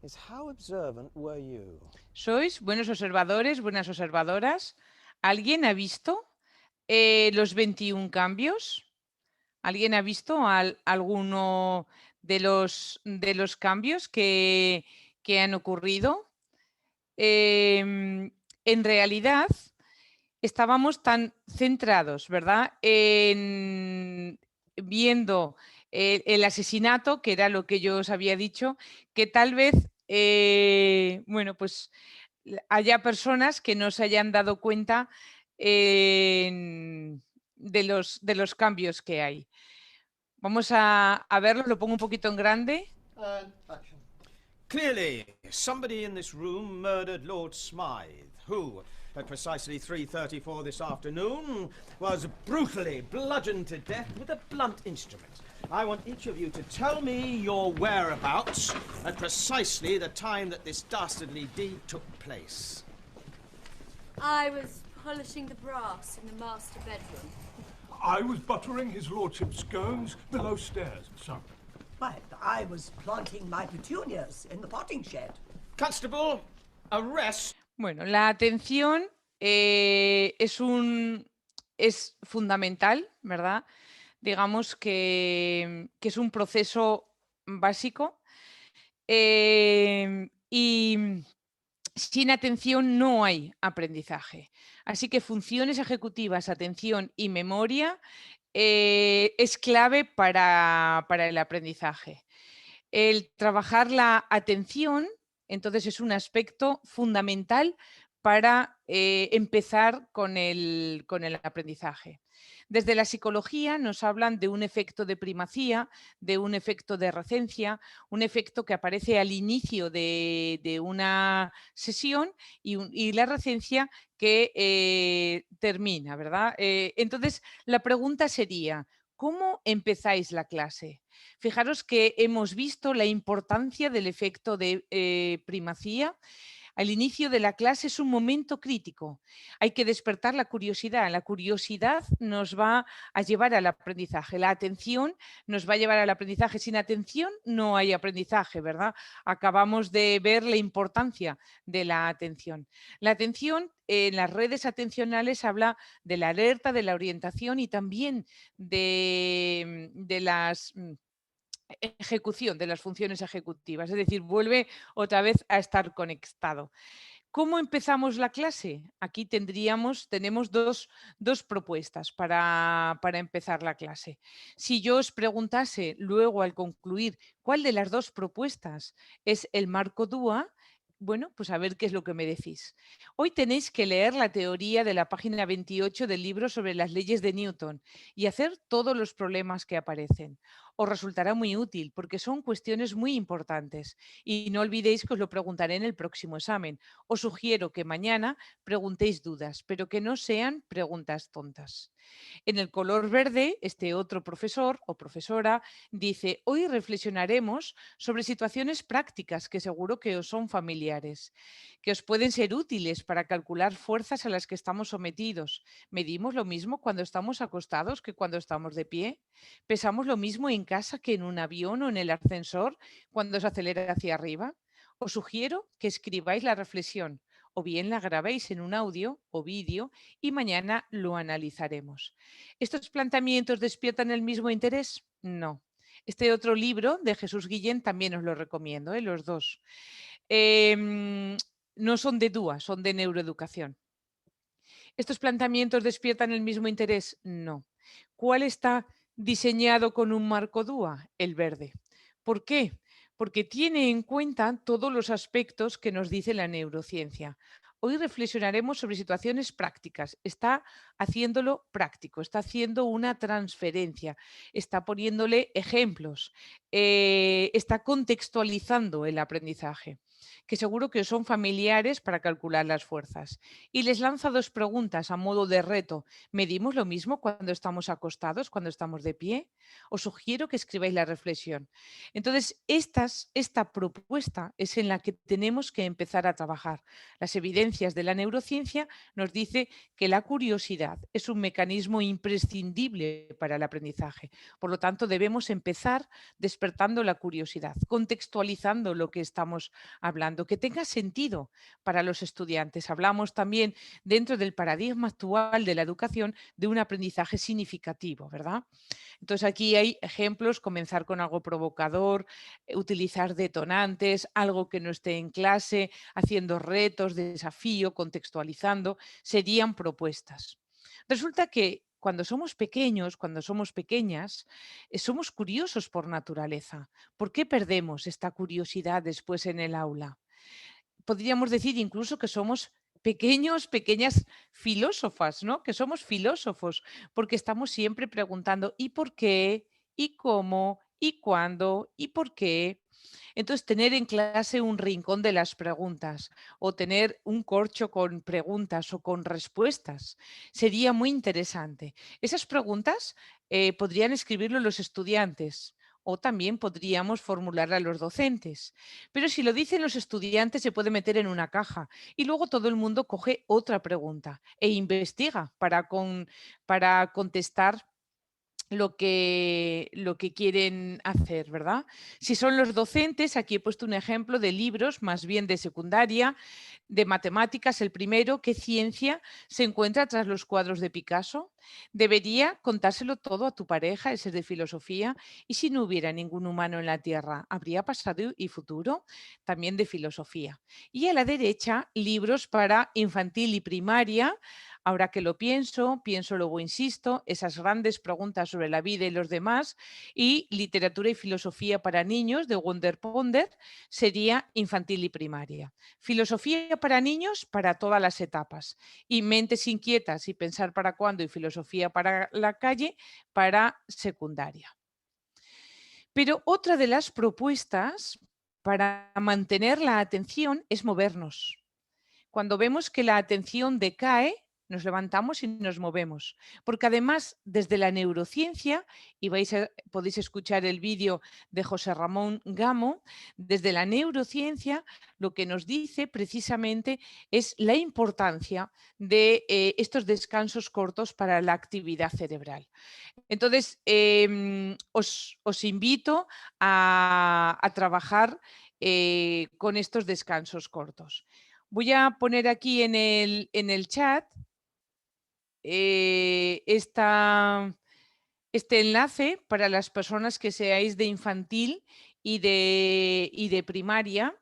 is, how observant were you? ¿Sois buenos observadores, buenas observadoras? ¿Alguien ha visto los 21 cambios? ¿Alguien ha visto alguno de los cambios que han ocurrido? En realidad, estábamos tan centrados, ¿verdad?, en viendo el asesinato, que era lo que yo os había dicho, que tal vez, bueno, pues haya personas que no se hayan dado cuenta de los cambios que hay. Vamos a verlo, lo pongo un poquito en grande. Clearly, somebody in this room murdered Lord Smythe, who, at precisely 3:34 this afternoon, was brutally bludgeoned to death with a blunt instrument. I want each of you to tell me your whereabouts at precisely the time that this dastardly deed took place. I was polishing the brass in the master bedroom. I was buttering his lordship's scones below stairs, sir. Why, I was planting my petunias in the potting shed. Constable, arrest. Bueno, la atención es fundamental, ¿verdad? Digamos que es un proceso básico y sin atención no hay aprendizaje. Así que funciones ejecutivas, atención y memoria es clave para el aprendizaje. El trabajar la atención, entonces, es un aspecto fundamental para empezar con el aprendizaje. Desde la psicología nos hablan de un efecto de primacía, de un efecto de recencia, un efecto que aparece al inicio de una sesión y la recencia que termina, ¿verdad? Entonces, la pregunta sería, ¿cómo empezáis la clase? Fijaros que hemos visto la importancia del efecto de primacía. Al inicio de la clase es un momento crítico. Hay que despertar la curiosidad. La curiosidad nos va a llevar al aprendizaje. La atención nos va a llevar al aprendizaje. Sin atención no hay aprendizaje, ¿verdad? Acabamos de ver la importancia de la atención. La atención en las redes atencionales habla de la alerta, de la orientación y también de las ejecución de las funciones ejecutivas, es decir, vuelve otra vez a estar conectado. ¿Cómo empezamos la clase? Aquí tenemos dos propuestas para empezar la clase. Si yo os preguntase luego al concluir cuál de las dos propuestas es el marco DUA, bueno, pues a ver qué es lo que me decís. Hoy tenéis que leer la teoría de la página 28 del libro sobre las leyes de Newton y hacer todos los problemas que aparecen. Os resultará muy útil porque son cuestiones muy importantes y no olvidéis que os lo preguntaré en el próximo examen. Os sugiero que mañana preguntéis dudas, pero que no sean preguntas tontas. En el color verde, este otro profesor o profesora dice, hoy reflexionaremos sobre situaciones prácticas que seguro que os son familiares, que os pueden ser útiles para calcular fuerzas a las que estamos sometidos. ¿Medimos lo mismo cuando estamos acostados que cuando estamos de pie? ¿Pesamos lo mismo en casa que en un avión o en el ascensor cuando se acelera hacia arriba? Os sugiero que escribáis la reflexión o bien la grabéis en un audio o vídeo y mañana lo analizaremos. ¿Estos planteamientos despiertan el mismo interés? No. Este otro libro de Jesús Guillén también os lo recomiendo, los dos. No son de DUA, son de neuroeducación. ¿Estos planteamientos despiertan el mismo interés? No. ¿Cuál está diseñado con un marco DUA? El verde. ¿Por qué? Porque tiene en cuenta todos los aspectos que nos dice la neurociencia. Hoy reflexionaremos sobre situaciones prácticas. Está haciéndolo práctico, está haciendo una transferencia, está poniéndole ejemplos, está contextualizando el aprendizaje, que seguro que os son familiares para calcular las fuerzas. Y les lanza dos preguntas a modo de reto. ¿Medimos lo mismo cuando estamos acostados, cuando estamos de pie? Os sugiero que escribáis la reflexión. Entonces, esta propuesta es en la que tenemos que empezar a trabajar. Las evidencias de la neurociencia nos dice que la curiosidad es un mecanismo imprescindible para el aprendizaje. Por lo tanto, debemos empezar despertando la curiosidad, contextualizando lo que estamos hablando, que tenga sentido para los estudiantes. Hablamos también dentro del paradigma actual de la educación de un aprendizaje significativo, ¿verdad? Entonces aquí hay ejemplos, comenzar con algo provocador, utilizar detonantes, algo que no esté en clase, haciendo retos, desafío, contextualizando, serían propuestas. Resulta que cuando somos pequeños, cuando somos pequeñas, somos curiosos por naturaleza. ¿Por qué perdemos esta curiosidad después en el aula? Podríamos decir incluso que somos pequeñas filósofas, ¿no? Que somos filósofos, porque estamos siempre preguntando ¿y por qué? ¿Y cómo? ¿Y cuándo? ¿Y por qué? Entonces, tener en clase un rincón de las preguntas o tener un corcho con preguntas o con respuestas sería muy interesante. Esas preguntas podrían escribirlo los estudiantes o también podríamos formular a los docentes. Pero si lo dicen los estudiantes se puede meter en una caja y luego todo el mundo coge otra pregunta e investiga para contestar lo que quieren hacer, ¿verdad? Si son los docentes, aquí he puesto un ejemplo de libros más bien de secundaria, de matemáticas, el primero, ¿qué ciencia se encuentra tras los cuadros de Picasso? Debería contárselo todo a tu pareja, ese es de filosofía, y si no hubiera ningún humano en la Tierra, ¿habría pasado y futuro? También de filosofía. Y a la derecha, libros para infantil y primaria. Ahora que lo pienso, luego insisto, esas grandes preguntas sobre la vida y los demás, y literatura y filosofía para niños de Wonder Ponder sería infantil y primaria. Filosofía para niños para todas las etapas y mentes inquietas y pensar para cuándo y filosofía para la calle para secundaria. Pero otra de las propuestas para mantener la atención es movernos. Cuando vemos que la atención decae, nos levantamos y nos movemos. Porque además, desde la neurociencia, y podéis escuchar el vídeo de José Ramón Gamo, desde la neurociencia lo que nos dice precisamente es la importancia de estos descansos cortos para la actividad cerebral. Entonces, os invito a trabajar con estos descansos cortos. Voy a poner aquí en el chat este enlace para las personas que seáis de infantil y de primaria,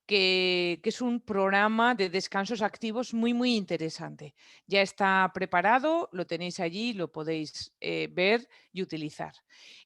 que es un programa de descansos activos muy, muy interesante. Ya está preparado, lo tenéis allí, lo podéis ver y utilizar.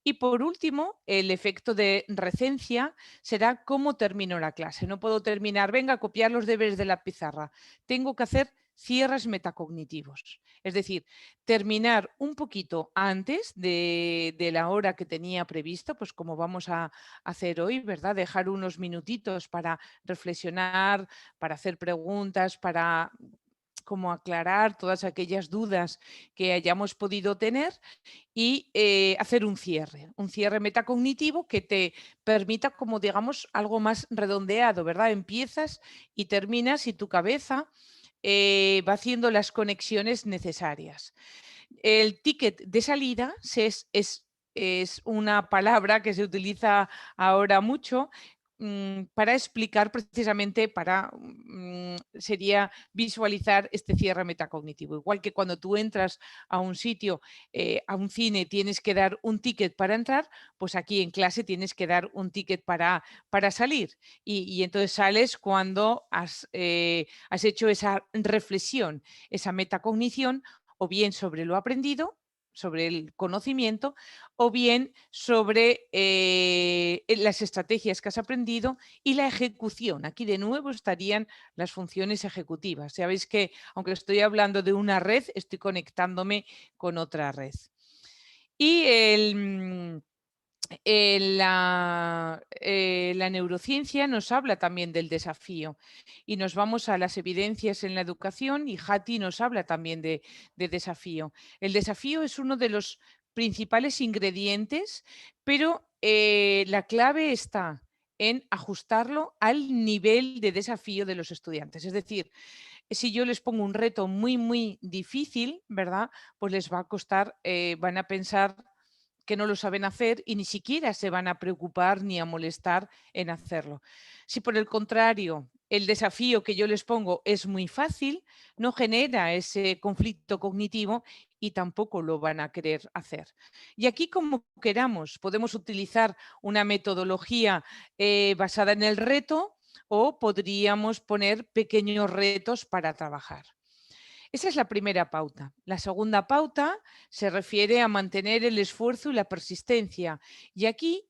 Y por último, el efecto de recencia será cómo termino la clase. No puedo terminar, venga, a copiar los deberes de la pizarra. Tengo que hacer cierres metacognitivos. Es decir, terminar un poquito antes de la hora que tenía previsto, pues como vamos a hacer hoy, ¿verdad? Dejar unos minutitos para reflexionar, para hacer preguntas, para como aclarar todas aquellas dudas que hayamos podido tener y hacer un cierre metacognitivo que te permita como digamos algo más redondeado, ¿verdad? Empiezas y terminas y tu cabeza va haciendo las conexiones necesarias. El ticket de salida es una palabra que se utiliza ahora mucho para explicar precisamente, sería visualizar este cierre metacognitivo. Igual que cuando tú entras a un sitio, a un cine, tienes que dar un ticket para entrar, pues aquí en clase tienes que dar un ticket para salir. Y entonces sales cuando has hecho esa reflexión, esa metacognición, o bien sobre lo aprendido, sobre el conocimiento, o bien sobre las estrategias que has aprendido y la ejecución. Aquí de nuevo estarían las funciones ejecutivas. Sabéis que aunque estoy hablando de una red, estoy conectándome con otra red. Y la neurociencia nos habla también del desafío y nos vamos a las evidencias en la educación y Hattie nos habla también de desafío. El desafío es uno de los principales ingredientes, pero la clave está en ajustarlo al nivel de desafío de los estudiantes. Es decir, si yo les pongo un reto muy, muy difícil, ¿verdad? Pues les va a costar, van a pensar que no lo saben hacer y ni siquiera se van a preocupar ni a molestar en hacerlo. Si por el contrario el desafío que yo les pongo es muy fácil, no genera ese conflicto cognitivo y tampoco lo van a querer hacer. Y aquí, como queramos, podemos utilizar una metodología basada en el reto o podríamos poner pequeños retos para trabajar. Esa es la primera pauta. La segunda pauta se refiere a mantener el esfuerzo y la persistencia. Y aquí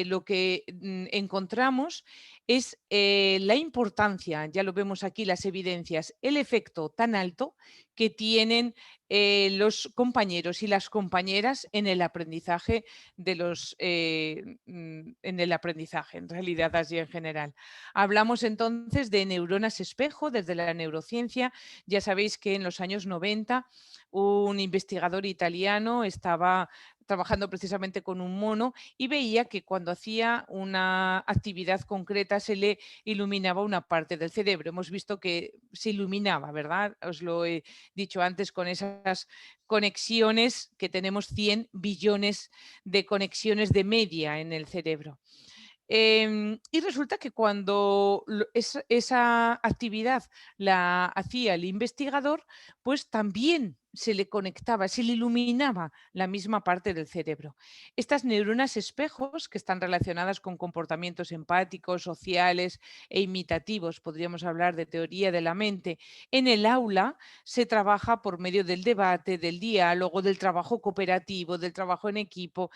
lo que encontramos es la importancia, ya lo vemos aquí, las evidencias, el efecto tan alto que tienen los compañeros y las compañeras en el aprendizaje en el aprendizaje, en realidad así en general. Hablamos entonces de neuronas espejo desde la neurociencia. Ya sabéis que en los años 90 un investigador italiano estaba trabajando precisamente con un mono y veía que cuando hacía una actividad concreta se le iluminaba una parte del cerebro. Hemos visto que se iluminaba, ¿verdad? Os lo he dicho antes, con esas conexiones que tenemos 100 billones de conexiones de media en el cerebro. Y resulta que cuando esa actividad la hacía el investigador, pues también se le conectaba, se le iluminaba la misma parte del cerebro. Estas neuronas espejos, que están relacionadas con comportamientos empáticos, sociales e imitativos, podríamos hablar de teoría de la mente, en el aula se trabaja por medio del debate, del diálogo, del trabajo cooperativo, del trabajo en equipo.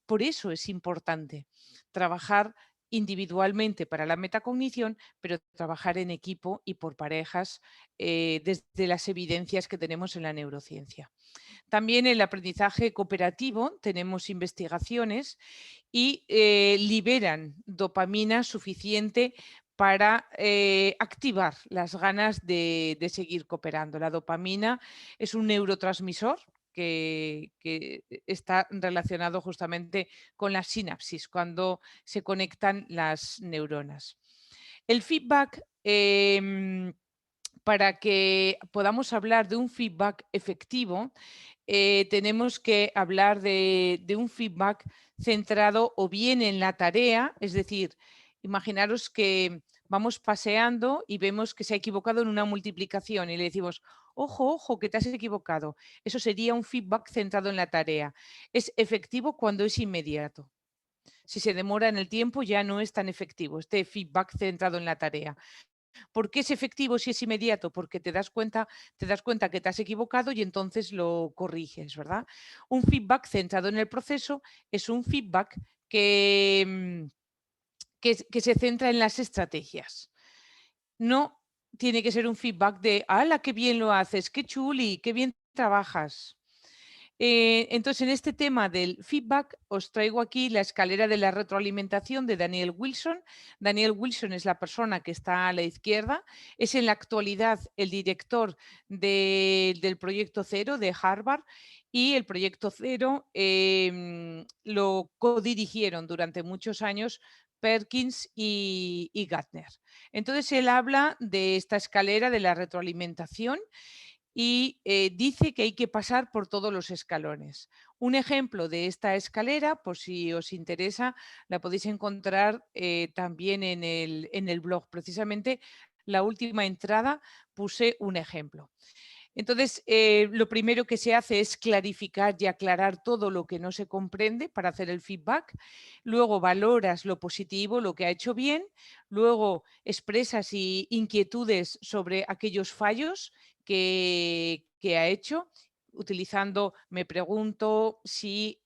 Por eso es importante trabajar individualmente para la metacognición, pero trabajar en equipo y por parejas desde las evidencias que tenemos en la neurociencia. También el aprendizaje cooperativo, tenemos investigaciones y liberan dopamina suficiente para activar las ganas de seguir cooperando. La dopamina es un neurotransmisor que está relacionado justamente con la sinapsis, cuando se conectan las neuronas. El feedback, para que podamos hablar de un feedback efectivo, tenemos que hablar de un feedback centrado o bien en la tarea, es decir, imaginaros que vamos paseando y vemos que se ha equivocado en una multiplicación y le decimos, ojo, ojo, que te has equivocado. Eso sería un feedback centrado en la tarea. Es efectivo cuando es inmediato. Si se demora en el tiempo ya no es tan efectivo, este feedback centrado en la tarea. ¿Por qué es efectivo si es inmediato? Porque te das cuenta que te has equivocado y entonces lo corriges, ¿verdad? Un feedback centrado en el proceso es un feedback que se centra en las estrategias. No tiene que ser un feedback de, ¡hala, qué bien lo haces! ¡Qué chuli! ¡Qué bien trabajas! Entonces, en este tema del feedback, os traigo aquí la escalera de la retroalimentación de Daniel Wilson. Daniel Wilson es la persona que está a la izquierda, es en la actualidad el director del Proyecto Cero de Harvard y el Proyecto Cero lo codirigieron durante muchos años Perkins y Gartner. Entonces, él habla de esta escalera de la retroalimentación y dice que hay que pasar por todos los escalones. Un ejemplo de esta escalera, por si os interesa, la podéis encontrar también en el blog. Precisamente la última entrada puse un ejemplo. Entonces, lo primero que se hace es clarificar y aclarar todo lo que no se comprende para hacer el feedback. Luego valoras lo positivo, lo que ha hecho bien. Luego expresas inquietudes sobre aquellos fallos que ha hecho, utilizando me pregunto si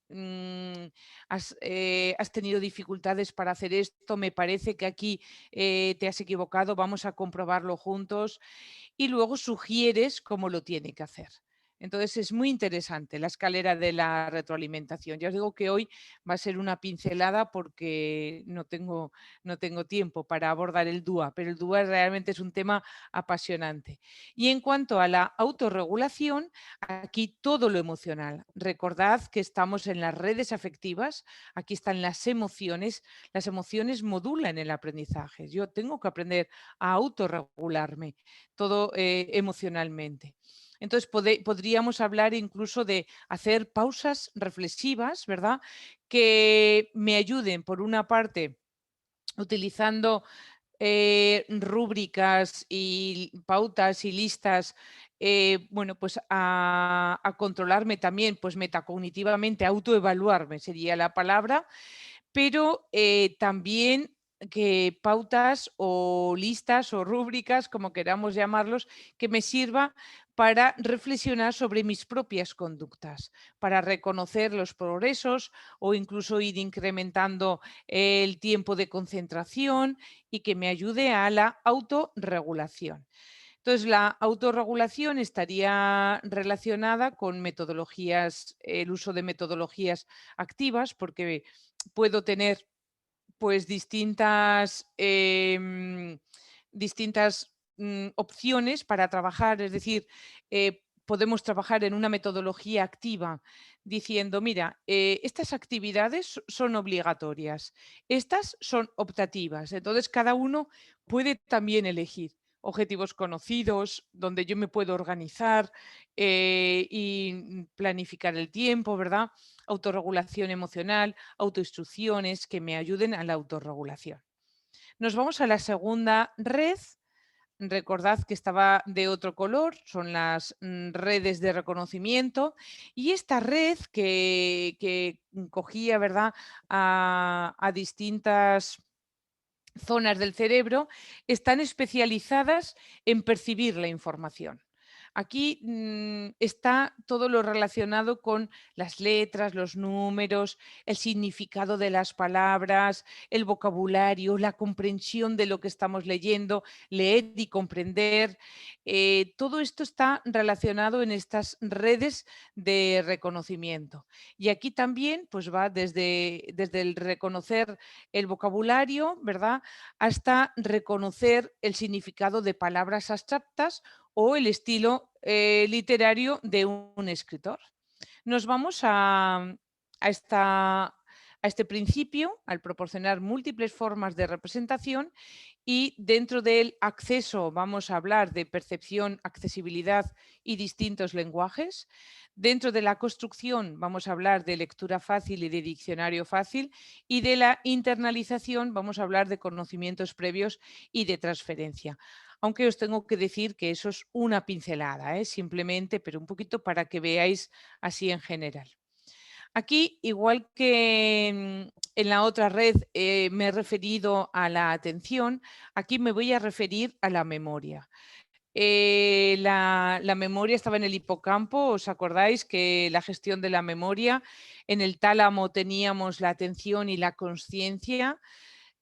has tenido dificultades para hacer esto, me parece que aquí te has equivocado, vamos a comprobarlo juntos y luego sugieres cómo lo tiene que hacer. Entonces es muy interesante la escalera de la retroalimentación. Ya os digo que hoy va a ser una pincelada porque no tengo tiempo para abordar el DUA, pero el DUA realmente es un tema apasionante. Y en cuanto a la autorregulación, aquí todo lo emocional. Recordad que estamos en las redes afectivas, aquí están las emociones modulan el aprendizaje. Yo tengo que aprender a autorregularme todo emocionalmente. Entonces, podríamos hablar incluso de hacer pausas reflexivas, ¿verdad? Que me ayuden, por una parte, utilizando rúbricas y pautas y listas, bueno, pues a controlarme también, pues metacognitivamente, autoevaluarme sería la palabra, pero también que pautas o listas o rúbricas, como queramos llamarlos, que me sirva para reflexionar sobre mis propias conductas, para reconocer los progresos o incluso ir incrementando el tiempo de concentración y que me ayude a la autorregulación. Entonces, la autorregulación estaría relacionada con metodologías, el uso de metodologías activas, porque puedo tener pues distintas opciones para trabajar, es decir, podemos trabajar en una metodología activa diciendo, mira, estas actividades son obligatorias, estas son optativas, entonces cada uno puede también elegir objetivos conocidos, donde yo me puedo organizar y planificar el tiempo, ¿verdad? Autorregulación emocional, autoinstrucciones que me ayuden a la autorregulación. Nos vamos a la segunda red. Recordad que estaba de otro color, son las redes de reconocimiento y esta red que cogía, ¿verdad?, a distintas zonas del cerebro, están especializadas en percibir la información. Aquí está todo lo relacionado con las letras, los números, el significado de las palabras, el vocabulario, la comprensión de lo que estamos leyendo, leer y comprender. Todo esto está relacionado en estas redes de reconocimiento. Y aquí también pues va desde el reconocer el vocabulario, ¿verdad?, hasta reconocer el significado de palabras abstractas o el estilo literario de un escritor. Nos vamos a este principio, al proporcionar múltiples formas de representación, y dentro del acceso vamos a hablar de percepción, accesibilidad y distintos lenguajes. Dentro de la construcción vamos a hablar de lectura fácil y de diccionario fácil, y de la internalización vamos a hablar de conocimientos previos y de transferencia. Aunque os tengo que decir que eso es una pincelada, simplemente, pero un poquito para que veáis así en general. Aquí, igual que en la otra red me he referido a la atención, aquí me voy a referir a la memoria. La memoria estaba en el hipocampo, ¿os acordáis que la gestión de la memoria? En el tálamo teníamos la atención y la consciencia,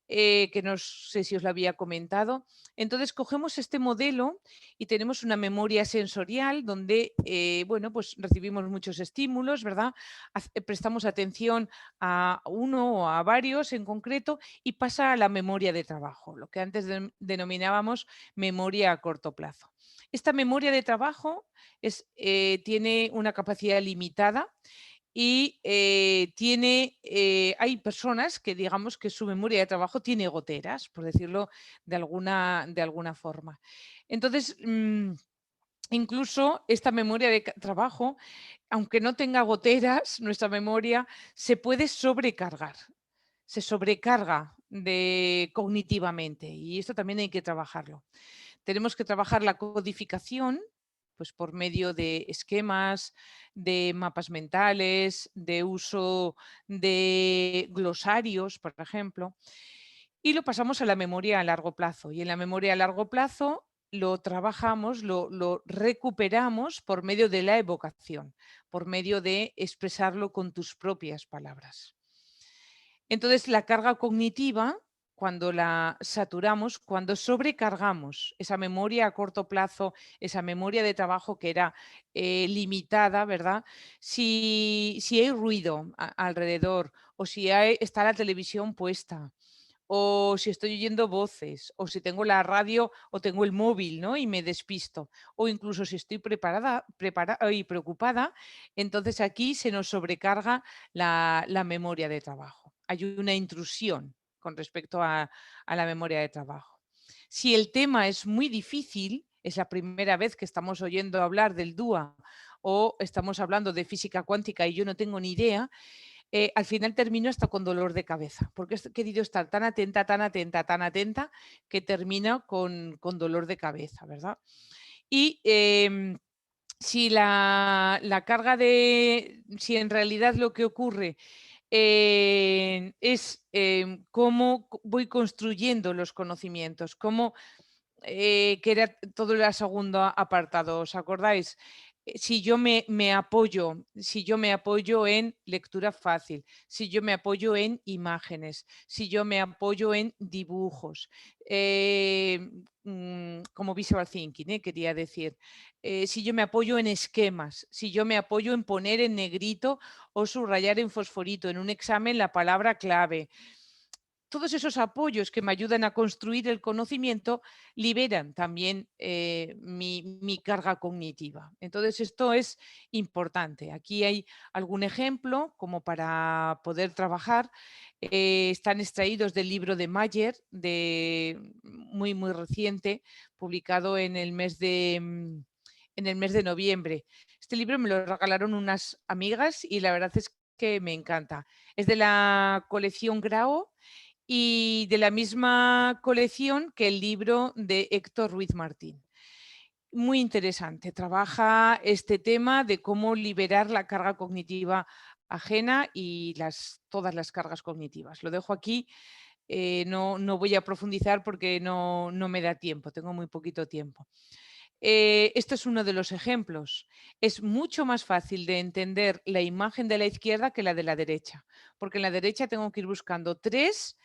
que no sé si os lo había comentado. Entonces cogemos este modelo y tenemos una memoria sensorial donde, bueno, pues recibimos muchos estímulos, ¿verdad? Prestamos atención a uno o a varios en concreto y pasa a la memoria de trabajo, lo que antes denominábamos memoria a corto plazo. Esta memoria de trabajo tiene una capacidad limitada y hay personas que digamos que su memoria de trabajo tiene goteras, por decirlo de alguna forma. Entonces, incluso esta memoria de trabajo, aunque no tenga goteras, nuestra memoria se puede sobrecargar. Se sobrecarga cognitivamente y esto también hay que trabajarlo. Tenemos que trabajar la codificación, pues por medio de esquemas, de mapas mentales, de uso de glosarios, por ejemplo, y lo pasamos a la memoria a largo plazo. Y en la memoria a largo plazo lo trabajamos, lo recuperamos por medio de la evocación, por medio de expresarlo con tus propias palabras. Entonces, la carga cognitiva, cuando la saturamos, cuando sobrecargamos esa memoria a corto plazo, esa memoria de trabajo que era limitada, ¿verdad? Si hay ruido alrededor o si está la televisión puesta o si estoy oyendo voces o si tengo la radio o tengo el móvil, ¿no?, y me despisto, o incluso si estoy preparada y preocupada, entonces aquí se nos sobrecarga la memoria de trabajo. Hay una intrusión con respecto a la memoria de trabajo. Si el tema es muy difícil, es la primera vez que estamos oyendo hablar del DUA o estamos hablando de física cuántica y yo no tengo ni idea, al final termino hasta con dolor de cabeza, porque he querido estar tan atenta, tan atenta, tan atenta, que termino con dolor de cabeza, ¿verdad? Y si la carga si en realidad lo que ocurre es cómo voy construyendo los conocimientos, cómo que era todo el segundo apartado, ¿os acordáis? Si yo me apoyo en lectura fácil, si yo me apoyo en imágenes, si yo me apoyo en dibujos, como visual thinking, quería decir, si yo me apoyo en esquemas, si yo me apoyo en poner en negrito o subrayar en fosforito en un examen la palabra clave. Todos esos apoyos que me ayudan a construir el conocimiento liberan también mi carga cognitiva. Entonces, esto es importante. Aquí hay algún ejemplo como para poder trabajar. Están extraídos del libro de Mayer, muy, muy reciente, publicado en el mes de noviembre. Este libro me lo regalaron unas amigas y la verdad es que me encanta. Es de la colección Grao y de la misma colección que el libro de Héctor Ruiz Martín. Muy interesante. Trabaja este tema de cómo liberar la carga cognitiva ajena y todas las cargas cognitivas. Lo dejo aquí. No voy a profundizar porque no me da tiempo, tengo muy poquito tiempo. Esto es uno de los ejemplos. Es mucho más fácil de entender la imagen de la izquierda que la de la derecha, porque en la derecha tengo que ir buscando 3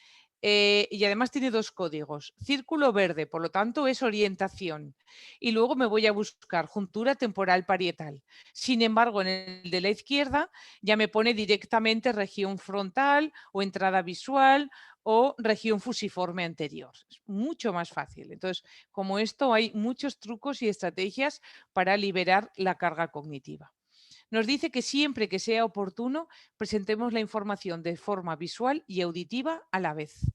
y además tiene 2 códigos. Círculo verde, por lo tanto es orientación. Y luego me voy a buscar juntura temporal parietal. Sin embargo, en el de la izquierda ya me pone directamente región frontal o entrada visual o región fusiforme anterior. Es mucho más fácil. Entonces, como esto, hay muchos trucos y estrategias para liberar la carga cognitiva. Nos dice que siempre que sea oportuno, presentemos la información de forma visual y auditiva a la vez.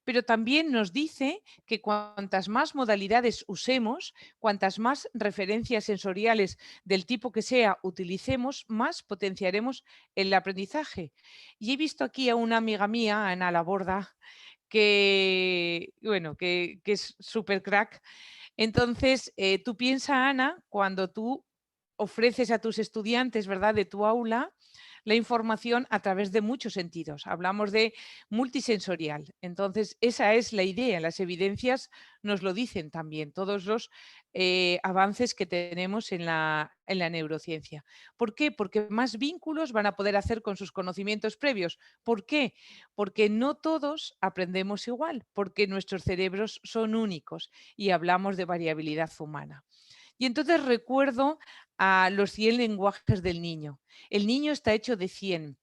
Pero también nos dice que cuantas más modalidades usemos, cuantas más referencias sensoriales del tipo que sea utilicemos, más potenciaremos el aprendizaje. Y he visto aquí a una amiga mía, Ana Laborda, que es súper crack. Entonces, tú piensa, Ana, cuando tú ofreces a tus estudiantes, ¿verdad?, de tu aula, la información a través de muchos sentidos. Hablamos de multisensorial. Entonces, esa es la idea. Las evidencias nos lo dicen también, todos los avances que tenemos en la neurociencia. ¿Por qué? Porque más vínculos van a poder hacer con sus conocimientos previos. ¿Por qué? Porque no todos aprendemos igual, porque nuestros cerebros son únicos y hablamos de variabilidad humana. Y entonces recuerdo a los 100 lenguajes del niño. El niño está hecho de 100.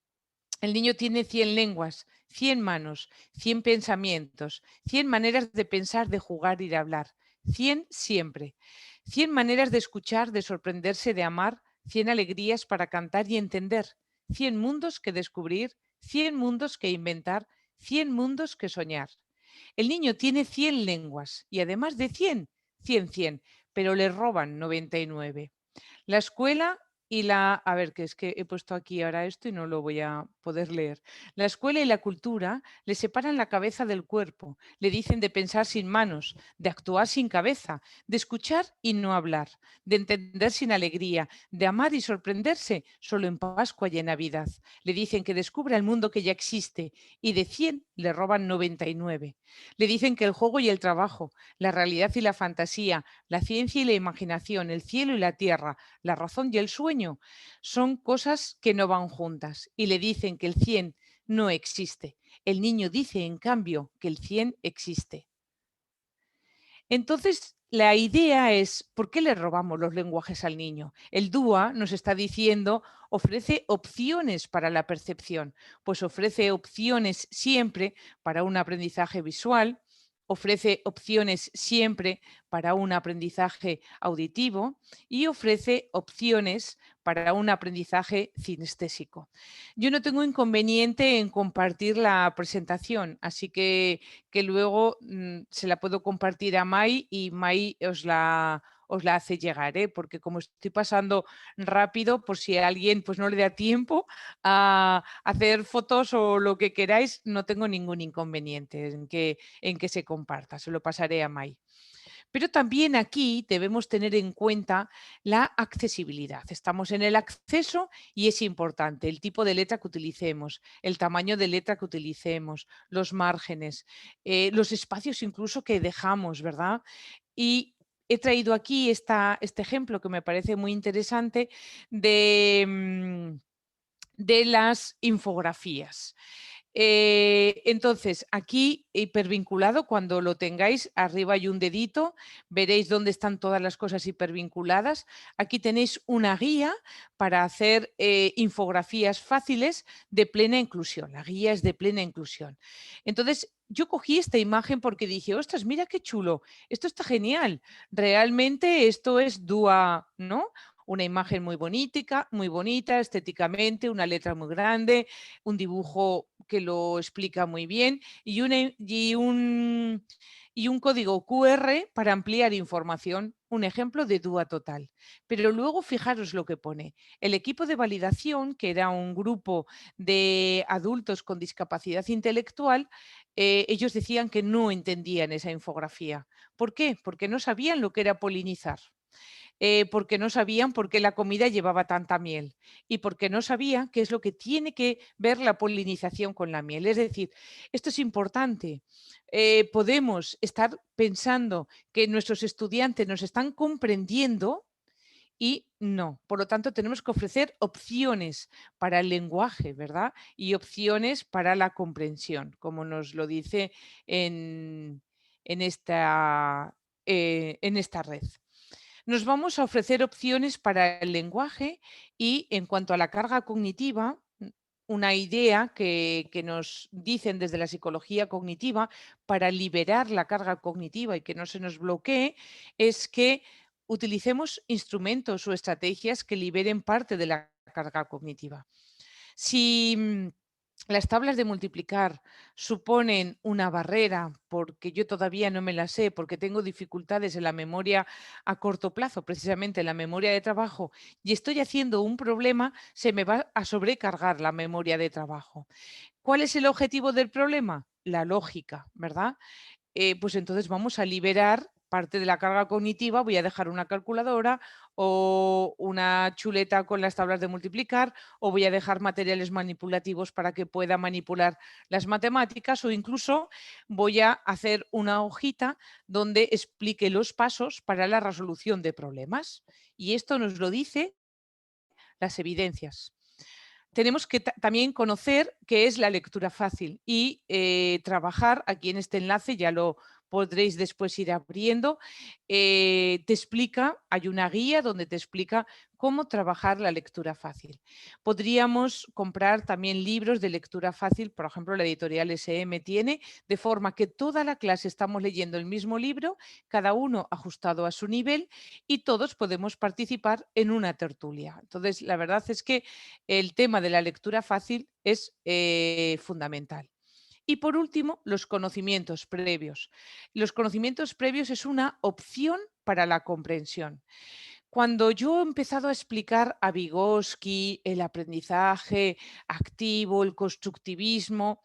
El niño tiene 100 lenguas, 100 manos, 100 pensamientos, 100 maneras de pensar, de jugar y de hablar. 100 siempre. 100 maneras de escuchar, de sorprenderse, de amar, 100 alegrías para cantar y entender. 100 mundos que descubrir, 100 mundos que inventar, 100 mundos que soñar. El niño tiene 100 lenguas y además de 100, 100, pero le roban 99. La escuela y a ver, que es que he puesto aquí ahora esto y no lo voy a poder leer. La escuela y la cultura le separan la cabeza del cuerpo, le dicen de pensar sin manos, de actuar sin cabeza, de escuchar y no hablar, de entender sin alegría, de amar y sorprenderse solo en Pascua y en Navidad. Le dicen que descubra el mundo que ya existe y de 100 le roban 99. Le dicen que el juego y el trabajo, la realidad y la fantasía, la ciencia y la imaginación, el cielo y la tierra, la razón y el sueño, son cosas que no van juntas y le dicen que el 100 no existe. El niño dice, en cambio, que el 100 existe. Entonces, la idea es, ¿por qué le robamos los lenguajes al niño? El DUA nos está diciendo, ofrece opciones para la percepción, pues ofrece opciones siempre para un aprendizaje visual, ofrece opciones siempre para un aprendizaje auditivo y ofrece opciones para un aprendizaje cinestésico. Yo no tengo inconveniente en compartir la presentación, así que luego se la puedo compartir a Mai y Mai os la hace llegar, porque como estoy pasando rápido, por si a alguien pues, no le da tiempo a hacer fotos o lo que queráis, no tengo ningún inconveniente en que se comparta, se lo pasaré a Mai. Pero también aquí debemos tener en cuenta la accesibilidad. Estamos en el acceso y es importante el tipo de letra que utilicemos, el tamaño de letra que utilicemos, los márgenes, los espacios incluso que dejamos, ¿verdad? Y he traído aquí este ejemplo que me parece muy interesante de las infografías. Entonces, aquí hipervinculado, cuando lo tengáis, arriba hay un dedito, veréis dónde están todas las cosas hipervinculadas. Aquí tenéis una guía para hacer infografías fáciles de plena inclusión. La guía es de plena inclusión. Entonces, yo cogí esta imagen porque dije, ostras, mira qué chulo, esto está genial. Realmente esto es DUA, ¿no? Una imagen muy bonita estéticamente, una letra muy grande, un dibujo que lo explica muy bien y un código QR para ampliar información, un ejemplo de DUA total. Pero luego fijaros lo que pone. El equipo de validación, que era un grupo de adultos con discapacidad intelectual, ellos decían que no entendían esa infografía. ¿Por qué? Porque no sabían lo que era polinizar. Porque no sabían por qué la comida llevaba tanta miel y porque no sabían qué es lo que tiene que ver la polinización con la miel. Es decir, esto es importante. Podemos estar pensando que nuestros estudiantes nos están comprendiendo y no. Por lo tanto, tenemos que ofrecer opciones para el lenguaje, ¿verdad? Y opciones para la comprensión, como nos lo dice en, en en esta red. Nos vamos a ofrecer opciones para el lenguaje y en cuanto a la carga cognitiva, una idea que nos dicen desde la psicología cognitiva para liberar la carga cognitiva y que no se nos bloquee es que utilicemos instrumentos o estrategias que liberen parte de la carga cognitiva. Si las tablas de multiplicar suponen una barrera porque yo todavía no me las sé, porque tengo dificultades en la memoria a corto plazo, precisamente en la memoria de trabajo, y estoy haciendo un problema, se me va a sobrecargar la memoria de trabajo. ¿Cuál es el objetivo del problema? La lógica, ¿verdad? Pues entonces vamos a liberar parte de la carga cognitiva, voy a dejar una calculadora o una chuleta con las tablas de multiplicar o voy a dejar materiales manipulativos para que pueda manipular las matemáticas o incluso voy a hacer una hojita donde explique los pasos para la resolución de problemas. Y esto nos lo dice las evidencias. Tenemos que también conocer qué es la lectura fácil y trabajar, aquí en este enlace ya lo podréis después ir abriendo, te explica, hay una guía donde te explica cómo trabajar la lectura fácil. Podríamos comprar también libros de lectura fácil, por ejemplo, la editorial SM tiene, de forma que toda la clase estamos leyendo el mismo libro, cada uno ajustado a su nivel y todos podemos participar en una tertulia. Entonces, la verdad es que el tema de la lectura fácil es fundamental. Y por último, los conocimientos previos. Los conocimientos previos es una opción para la comprensión. Cuando yo he empezado a explicar a Vygotsky el aprendizaje activo, el constructivismo,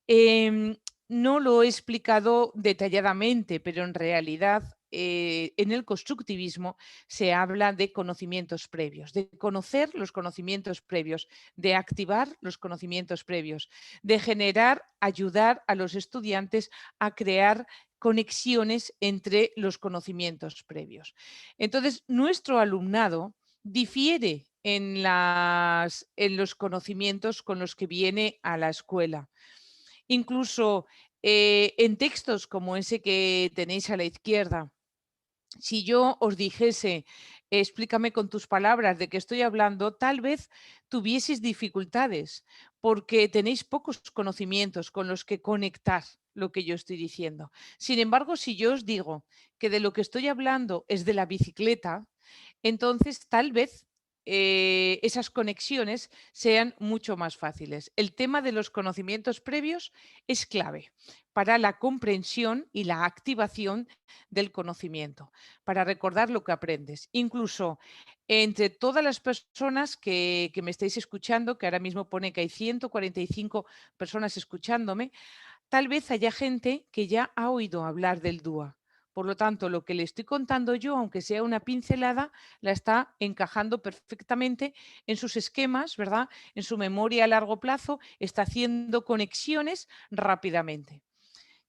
Em, no lo he explicado detalladamente, pero en realidad en el constructivismo se habla de conocimientos previos, de conocer los conocimientos previos, de activar los conocimientos previos, de generar, ayudar a los estudiantes a crear conexiones entre los conocimientos previos. Entonces, nuestro alumnado difiere en los conocimientos con los que viene a la escuela. Incluso en textos como ese que tenéis a la izquierda, si yo os dijese, explícame con tus palabras de qué estoy hablando, tal vez tuvieseis dificultades porque tenéis pocos conocimientos con los que conectar lo que yo estoy diciendo. Sin embargo, si yo os digo que de lo que estoy hablando es de la bicicleta, entonces tal vez esas conexiones sean mucho más fáciles. El tema de los conocimientos previos es clave para la comprensión y la activación del conocimiento, para recordar lo que aprendes. Incluso entre todas las personas que me estáis escuchando, que ahora mismo pone que hay 145 personas escuchándome, tal vez haya gente que ya ha oído hablar del DUA. Por lo tanto, lo que le estoy contando yo, aunque sea una pincelada, la está encajando perfectamente en sus esquemas, ¿verdad? En su memoria a largo plazo, está haciendo conexiones rápidamente.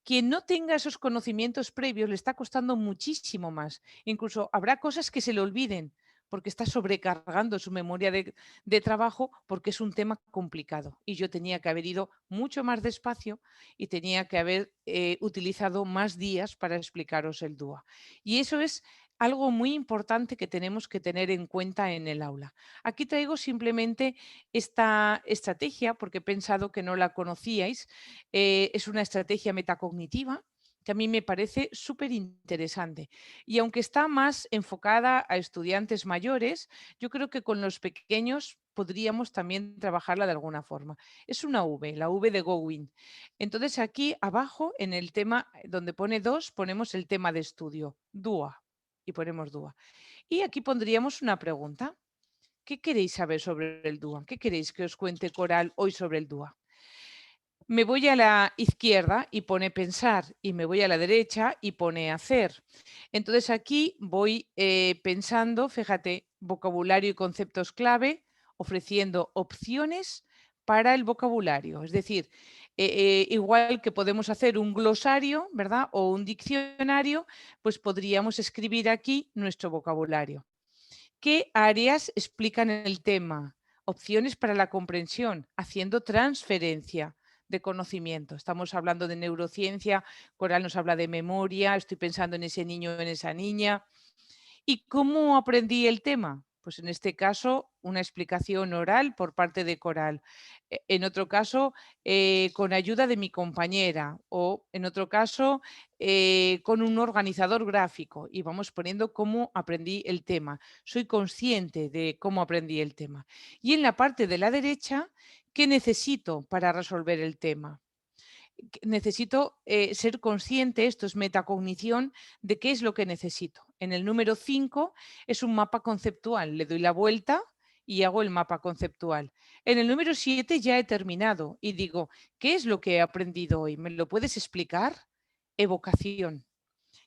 Quien no tenga esos conocimientos previos le está costando muchísimo más. Incluso habrá cosas que se le olviden porque está sobrecargando su memoria de trabajo porque es un tema complicado. Y yo tenía que haber ido mucho más despacio y tenía que haber utilizado más días para explicaros el DUA. Y eso es algo muy importante que tenemos que tener en cuenta en el aula. Aquí traigo simplemente esta estrategia porque he pensado que no la conocíais. Es una estrategia metacognitiva que a mí me parece súper interesante. Y aunque está más enfocada a estudiantes mayores, yo creo que con los pequeños podríamos también trabajarla de alguna forma. Es una V, la V de Gowin. Entonces aquí abajo en el tema donde pone 2 ponemos el tema de estudio, DUA, y ponemos DUA. Y aquí pondríamos una pregunta. ¿Qué queréis saber sobre el DUA? ¿Qué queréis que os cuente Coral hoy sobre el DUA? Me voy a la izquierda y pone pensar y me voy a la derecha y pone hacer. Entonces aquí voy pensando, fíjate, vocabulario y conceptos clave, ofreciendo opciones para el vocabulario. Es decir, igual que podemos hacer un glosario, ¿verdad? O un diccionario, pues podríamos escribir aquí nuestro vocabulario. ¿Qué áreas explican el tema? Opciones para la comprensión, haciendo transferencia de conocimiento. Estamos hablando de neurociencia, Coral nos habla de memoria, estoy pensando en ese niño o en esa niña. ¿Y cómo aprendí el tema? Pues en este caso, una explicación oral por parte de Coral. En otro caso, con ayuda de mi compañera o en otro caso, con un organizador gráfico y vamos poniendo cómo aprendí el tema. Soy consciente de cómo aprendí el tema. Y en la parte de la derecha, ¿qué necesito para resolver el tema? Necesito ser consciente, esto es metacognición, de qué es lo que necesito. En el número 5 es un mapa conceptual, le doy la vuelta y hago el mapa conceptual. En el número 7 ya he terminado y digo, ¿qué es lo que he aprendido hoy? ¿Me lo puedes explicar? Evocación.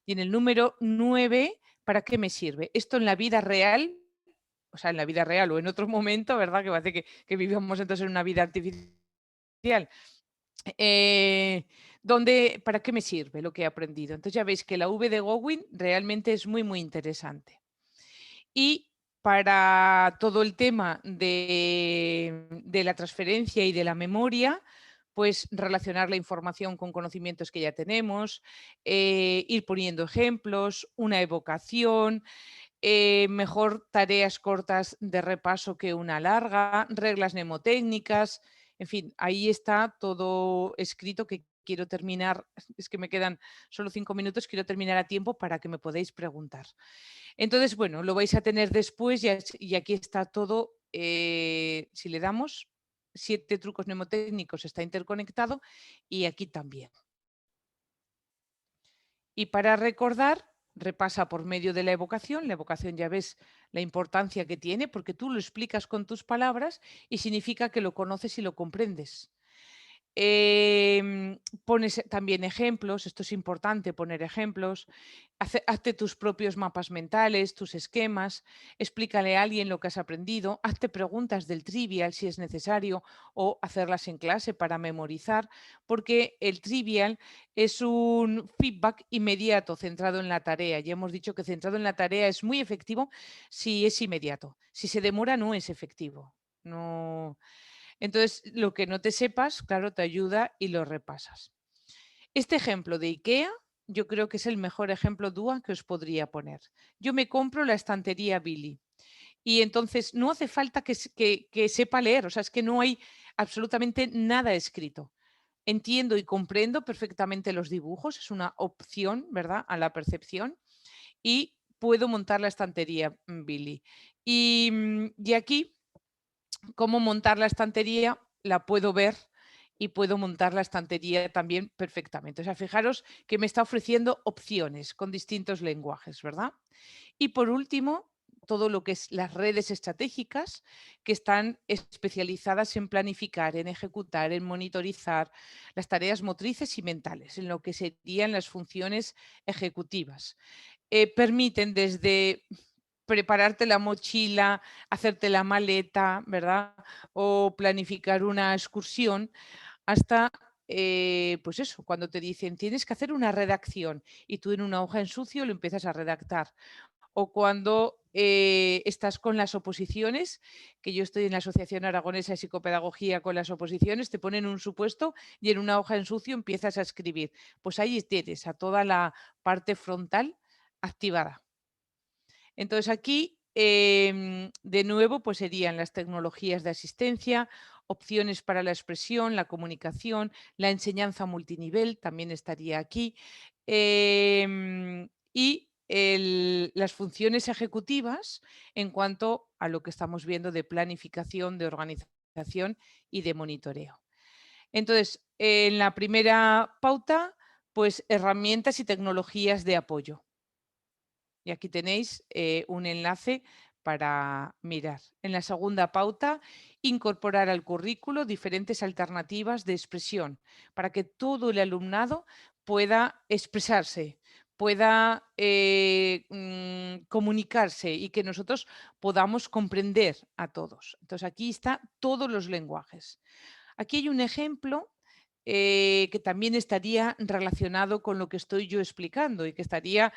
Y en el número 9, ¿para qué me sirve? Esto en la vida real, o sea, en la vida real o en otro momento, ¿verdad? Que parece que vivamos entonces en una vida artificial. ¿Para qué me sirve lo que he aprendido? Entonces ya veis que la V de Gowin realmente es muy, muy interesante. Y para todo el tema de la transferencia y de la memoria, pues relacionar la información con conocimientos que ya tenemos, ir poniendo ejemplos, una evocación, mejor tareas cortas de repaso que una larga, reglas mnemotécnicas, en fin, ahí está todo escrito que quiero terminar, es que me quedan solo 5 minutos, quiero terminar a tiempo para que me podáis preguntar. Entonces, bueno, lo vais a tener después y aquí está todo, si le damos 7 trucos mnemotécnicos está interconectado y aquí también. Y para recordar, repasa por medio de la evocación ya ves la importancia que tiene porque tú lo explicas con tus palabras y significa que lo conoces y lo comprendes. Pones también ejemplos, esto es importante, poner ejemplos, hazte tus propios mapas mentales, tus esquemas, explícale a alguien lo que has aprendido, hazte preguntas del trivial si es necesario o hacerlas en clase para memorizar, porque el trivial es un feedback inmediato centrado en la tarea. Ya hemos dicho que centrado en la tarea es muy efectivo si es inmediato. Si se demora no es efectivo. No. Entonces, lo que no te sepas, claro, te ayuda y lo repasas. Este ejemplo de IKEA, yo creo que es el mejor ejemplo DUA que os podría poner. Yo me compro la estantería Billy y entonces no hace falta que sepa leer, o sea, es que no hay absolutamente nada escrito. Entiendo y comprendo perfectamente los dibujos, es una opción, ¿verdad?, a la percepción y puedo montar la estantería Billy. Y aquí cómo montar la estantería, la puedo ver y puedo montar la estantería también perfectamente. O sea, fijaros que me está ofreciendo opciones con distintos lenguajes, ¿verdad? Y por último, todo lo que es las redes estratégicas que están especializadas en planificar, en ejecutar, en monitorizar las tareas motrices y mentales, en lo que serían las funciones ejecutivas. Permiten desde prepararte la mochila, hacerte la maleta, ¿verdad? O planificar una excursión, hasta, pues eso, cuando te dicen tienes que hacer una redacción y tú en una hoja en sucio lo empiezas a redactar. O cuando estás con las oposiciones, que yo estoy en la Asociación Aragonesa de Psicopedagogía con las oposiciones, te ponen un supuesto y en una hoja en sucio empiezas a escribir. Pues ahí tienes a toda la parte frontal activada. Entonces aquí, de nuevo, pues serían las tecnologías de asistencia, opciones para la expresión, la comunicación, la enseñanza multinivel también estaría aquí, y las funciones ejecutivas en cuanto a lo que estamos viendo de planificación, de organización y de monitoreo. Entonces, en la primera pauta, pues herramientas y tecnologías de apoyo. Y aquí tenéis un enlace para mirar. En la segunda pauta, incorporar al currículo diferentes alternativas de expresión para que todo el alumnado pueda expresarse, pueda comunicarse y que nosotros podamos comprender a todos. Entonces aquí está todos los lenguajes. Aquí hay un ejemplo que también estaría relacionado con lo que estoy yo explicando y que estaría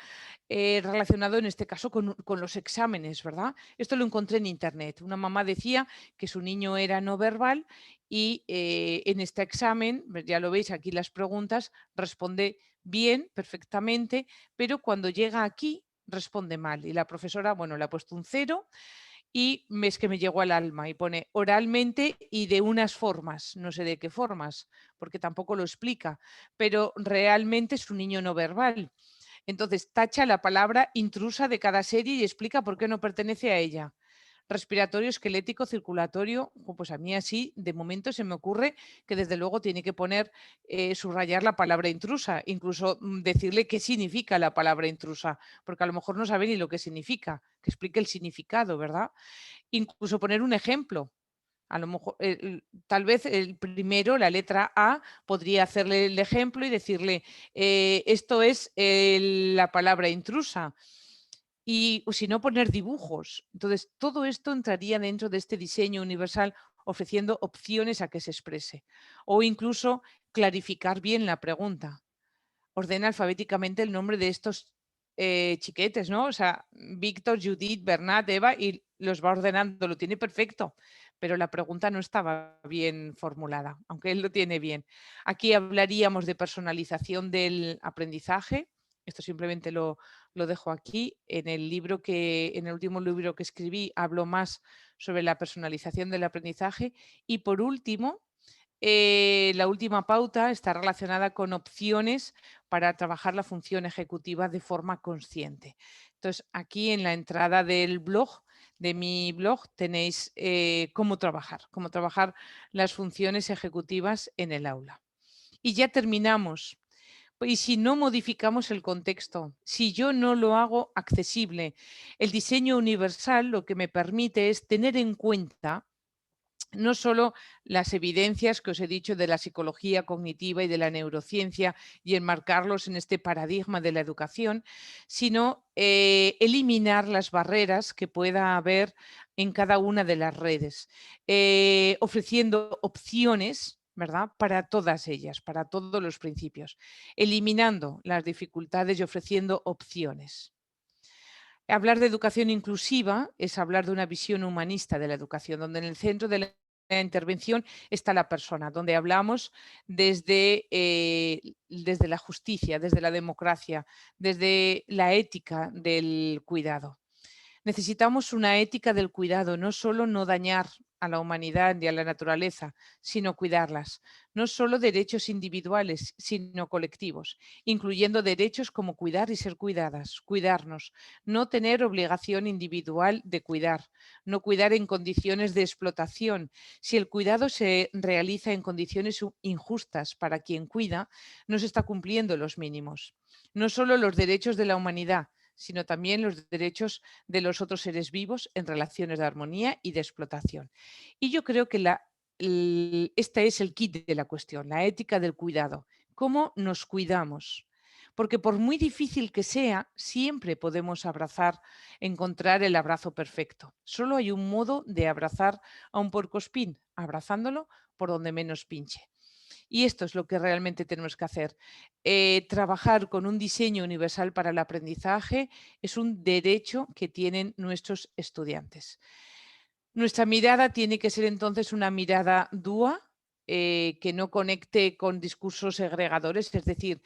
relacionado en este caso con los exámenes, ¿verdad? Esto lo encontré en internet. Una mamá decía que su niño era no verbal y en este examen, ya lo veis aquí las preguntas, responde bien, perfectamente, pero cuando llega aquí responde mal. Y la profesora, bueno, le ha puesto un 0 y es que me llegó al alma y pone oralmente y de unas formas, no sé de qué formas, porque tampoco lo explica, pero realmente es un niño no verbal. Entonces tacha la palabra intrusa de cada serie y explica por qué no pertenece a ella. Respiratorio, esquelético, circulatorio, pues a mí así de momento se me ocurre que desde luego tiene que poner, subrayar la palabra intrusa, incluso decirle qué significa la palabra intrusa, porque a lo mejor no sabe ni lo que significa, que explique el significado, ¿verdad? Incluso poner un ejemplo. A lo mejor, tal vez el primero, la letra A, podría hacerle el ejemplo y decirle, esto es la palabra intrusa. O si no, poner dibujos. Entonces, todo esto entraría dentro de este diseño universal ofreciendo opciones a que se exprese. O incluso clarificar bien la pregunta. Ordena alfabéticamente el nombre de estos chiquetes, ¿no? O sea, Víctor, Judith, Bernat, Eva, y los va ordenando, lo tiene perfecto, pero la pregunta no estaba bien formulada, aunque él lo tiene bien. Aquí hablaríamos de personalización del aprendizaje. Esto simplemente lo dejo aquí. En el último libro que escribí hablo más sobre la personalización del aprendizaje. Y por último, la última pauta está relacionada con opciones para trabajar la función ejecutiva de forma consciente. Entonces, aquí en la entrada del blog, de mi blog, tenéis cómo trabajar las funciones ejecutivas en el aula. Y ya terminamos. Y si no modificamos el contexto, si yo no lo hago accesible, el diseño universal lo que me permite es tener en cuenta no solo las evidencias que os he dicho de la psicología cognitiva y de la neurociencia y enmarcarlos en este paradigma de la educación, sino eliminar las barreras que pueda haber en cada una de las redes, ofreciendo opciones, ¿verdad?, para todas ellas, para todos los principios, eliminando las dificultades y ofreciendo opciones. Hablar de educación inclusiva es hablar de una visión humanista de la educación, donde en el centro de la intervención está la persona, donde hablamos desde la justicia, desde la democracia, desde la ética del cuidado. Necesitamos una ética del cuidado, no solo no dañar a la humanidad ni a la naturaleza, sino cuidarlas. No solo derechos individuales, sino colectivos, incluyendo derechos como cuidar y ser cuidadas, cuidarnos, no tener obligación individual de cuidar, no cuidar en condiciones de explotación. Si el cuidado se realiza en condiciones injustas para quien cuida, no se está cumpliendo los mínimos. No solo los derechos de la humanidad, sino también los derechos de los otros seres vivos en relaciones de armonía y de explotación. Y yo creo que este es el kit de la cuestión, la ética del cuidado. ¿Cómo nos cuidamos? Porque por muy difícil que sea, siempre podemos encontrar el abrazo perfecto. Solo hay un modo de abrazar a un puercoespín, abrazándolo por donde menos pinche. Y esto es lo que realmente tenemos que hacer. Trabajar con un diseño universal para el aprendizaje es un derecho que tienen nuestros estudiantes. Nuestra mirada tiene que ser entonces una mirada DUA, que no conecte con discursos segregadores, es decir,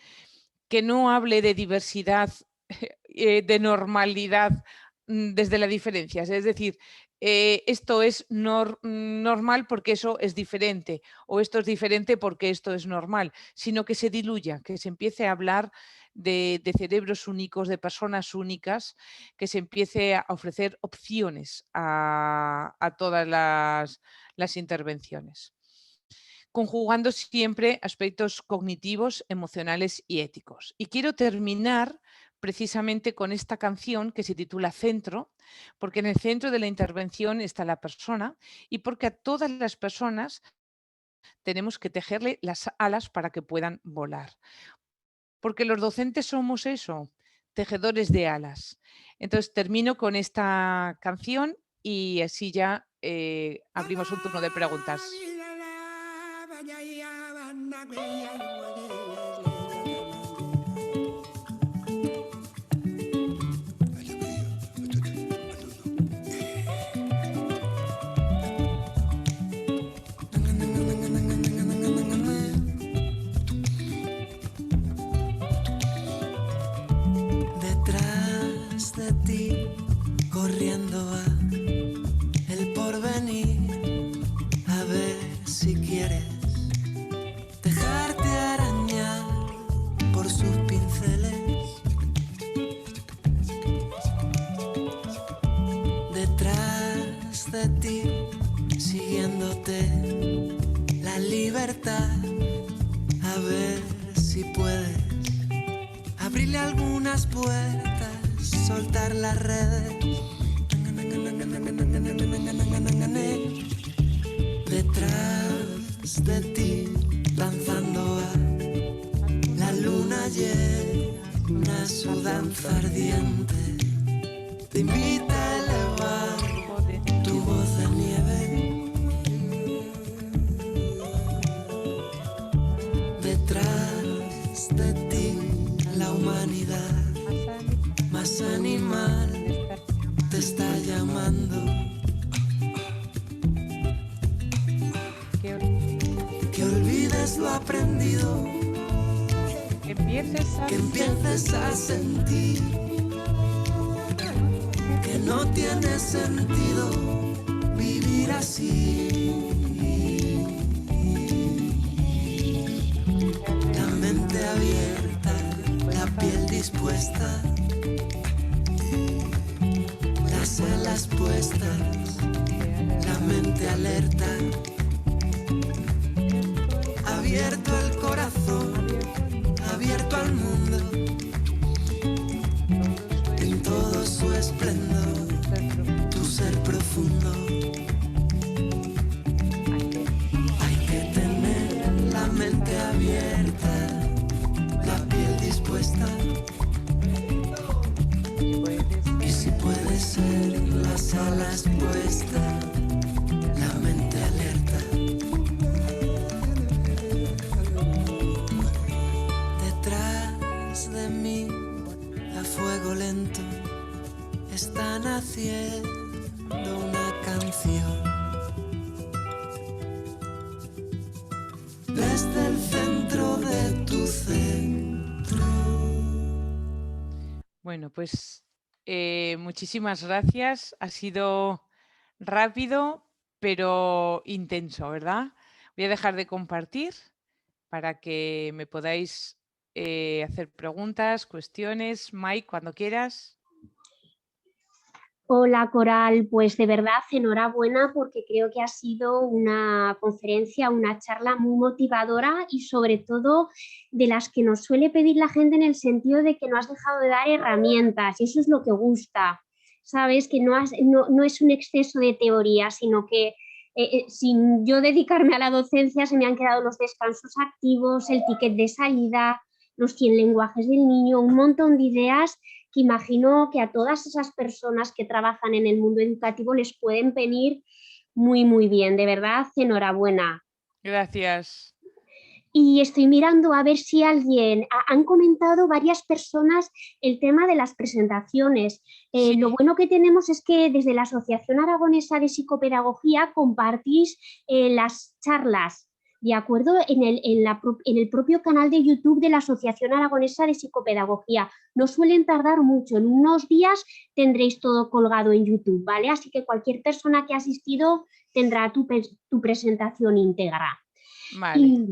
que no hable de diversidad, de normalidad desde la diferencia. Es decir, esto es normal porque eso es diferente, o esto es diferente porque esto es normal, sino que se diluya, que se empiece a hablar de cerebros únicos, de personas únicas, que se empiece a ofrecer opciones a todas las intervenciones, conjugando siempre aspectos cognitivos, emocionales y éticos. Y quiero terminar precisamente con esta canción que se titula Centro, porque en el centro de la intervención está la persona y porque a todas las personas tenemos que tejerle las alas para que puedan volar. Porque los docentes somos eso, tejedores de alas. Entonces termino con esta canción y así ya abrimos un turno de preguntas. Detrás de ti, corriendo va el porvenir, a ver si quieres dejarte arañar por sus pinceles. Detrás de ti, siguiéndote la libertad, a ver si puedes abrirle algunas puertas, soltar las redes. Detrás de ti, danzando va la luna llena, su danza ardiente. Te invita a elevar tu voz de nieve. Detrás de ti, la humanidad más animal te está llamando. Que olvides lo aprendido, que empieces a sentir que no tiene sentido vivir así. La mente abierta, la piel dispuesta, las alas puestas, la mente alerta, abierto el corazón, abierto al mundo, en todo su esplendor, tu ser profundo. Hay que tener la mente abierta, la piel dispuesta, y si puede ser las alas puestas, la mente alerta. Detrás de mí, a fuego lento, están haciendo una canción. Desde el centro de tu centro. Bueno, pues muchísimas gracias. Ha sido rápido, pero intenso, ¿verdad? Voy a dejar de compartir para que me podáis hacer preguntas, cuestiones. Mike, cuando quieras. Hola Coral, pues de verdad enhorabuena porque creo que ha sido una conferencia, una charla muy motivadora y sobre todo de las que nos suele pedir la gente en el sentido de que no has dejado de dar herramientas y eso es lo que gusta, sabes que no es un exceso de teoría, sino que sin yo dedicarme a la docencia se me han quedado los descansos activos, el ticket de salida, los 100 lenguajes del niño, un montón de ideas que imagino que a todas esas personas que trabajan en el mundo educativo les pueden venir muy, muy bien. De verdad, enhorabuena. Gracias. Y estoy mirando a ver si han comentado varias personas el tema de las presentaciones. Sí. Lo bueno que tenemos es que desde la Asociación Aragonesa de Psicopedagogía compartís las charlas, ¿de acuerdo? En el propio canal de YouTube de la Asociación Aragonesa de Psicopedagogía. No suelen tardar mucho, en unos días tendréis todo colgado en YouTube, ¿vale? Así que cualquier persona que ha asistido tendrá tu presentación íntegra. Vale.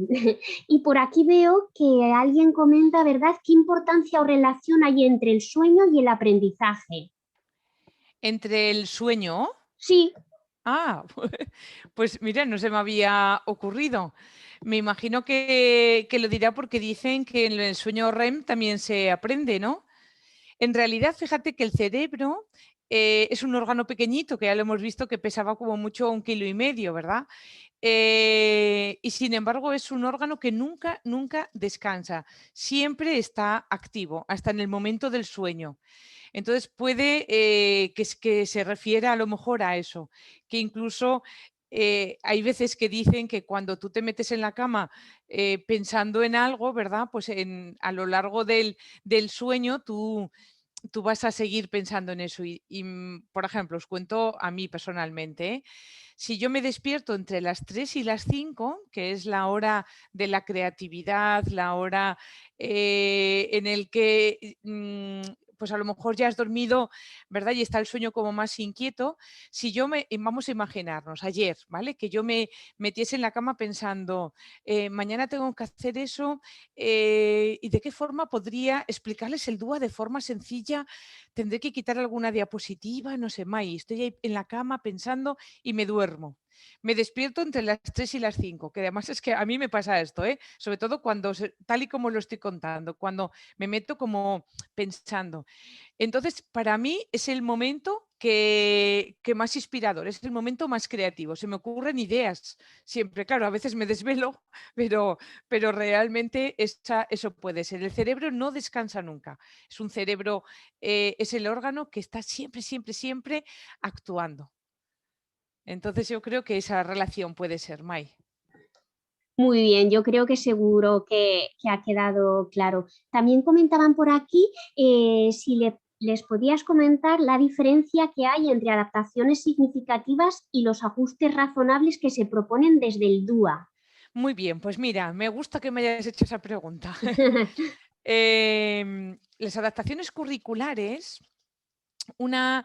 Y por aquí veo que alguien comenta, ¿verdad?, qué importancia o relación hay entre el sueño y el aprendizaje. ¿Entre el sueño? Sí. Ah, pues mira, no se me había ocurrido. Me imagino que lo dirá porque dicen que en el sueño REM también se aprende, ¿no? En realidad, fíjate que el cerebro es un órgano pequeñito, que ya lo hemos visto que pesaba como mucho 1,5 kilos, ¿verdad? Y sin embargo es un órgano que nunca, nunca descansa, siempre está activo, hasta en el momento del sueño. Entonces puede que se refiera a lo mejor a eso, que incluso hay veces que dicen que cuando tú te metes en la cama pensando en algo, ¿verdad? Pues a lo largo del sueño tú vas a seguir pensando en eso. Por ejemplo, os cuento a mí personalmente, ¿eh? Si yo me despierto entre las 3 y las 5, que es la hora de la creatividad, la hora en el que pues a lo mejor ya has dormido, ¿verdad? Y está el sueño como más inquieto. Si yo vamos a imaginarnos ayer, ¿vale? Que yo me metiese en la cama pensando, mañana tengo que hacer eso, ¿y de qué forma podría explicarles el DUA de forma sencilla? Tendré que quitar alguna diapositiva, no sé, May, estoy ahí en la cama pensando y me duermo. Me despierto entre las 3 y las 5, que además es que a mí me pasa esto, sobre todo cuando, tal y como lo estoy contando, cuando me meto como pensando. Entonces, para mí es el momento que más inspirador, es el momento más creativo. Se me ocurren ideas siempre, claro, a veces me desvelo, pero realmente eso puede ser. El cerebro no descansa nunca. Es un cerebro, es el órgano que está siempre, siempre, siempre actuando. Entonces yo creo que esa relación puede ser, May. Muy bien, yo creo que seguro que ha quedado claro. También comentaban por aquí si les podías comentar la diferencia que hay entre adaptaciones significativas y los ajustes razonables que se proponen desde el DUA. Muy bien, pues mira, me gusta que me hayas hecho esa pregunta. Las adaptaciones curriculares, una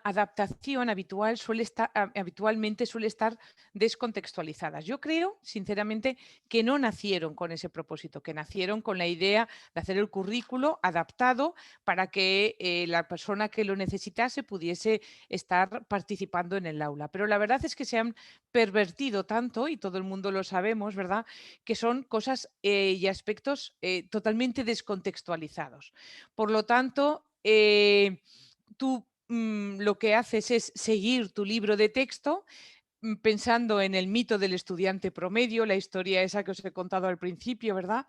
adaptación habitualmente suele estar descontextualizada. Yo creo, sinceramente, que no nacieron con ese propósito, que nacieron con la idea de hacer el currículo adaptado para que la persona que lo necesitase pudiese estar participando en el aula. Pero la verdad es que se han pervertido tanto, y todo el mundo lo sabemos, ¿verdad?, que son cosas y aspectos totalmente descontextualizados. Por lo tanto, tú lo que haces es seguir tu libro de texto pensando en el mito del estudiante promedio, la historia esa que os he contado al principio, ¿verdad?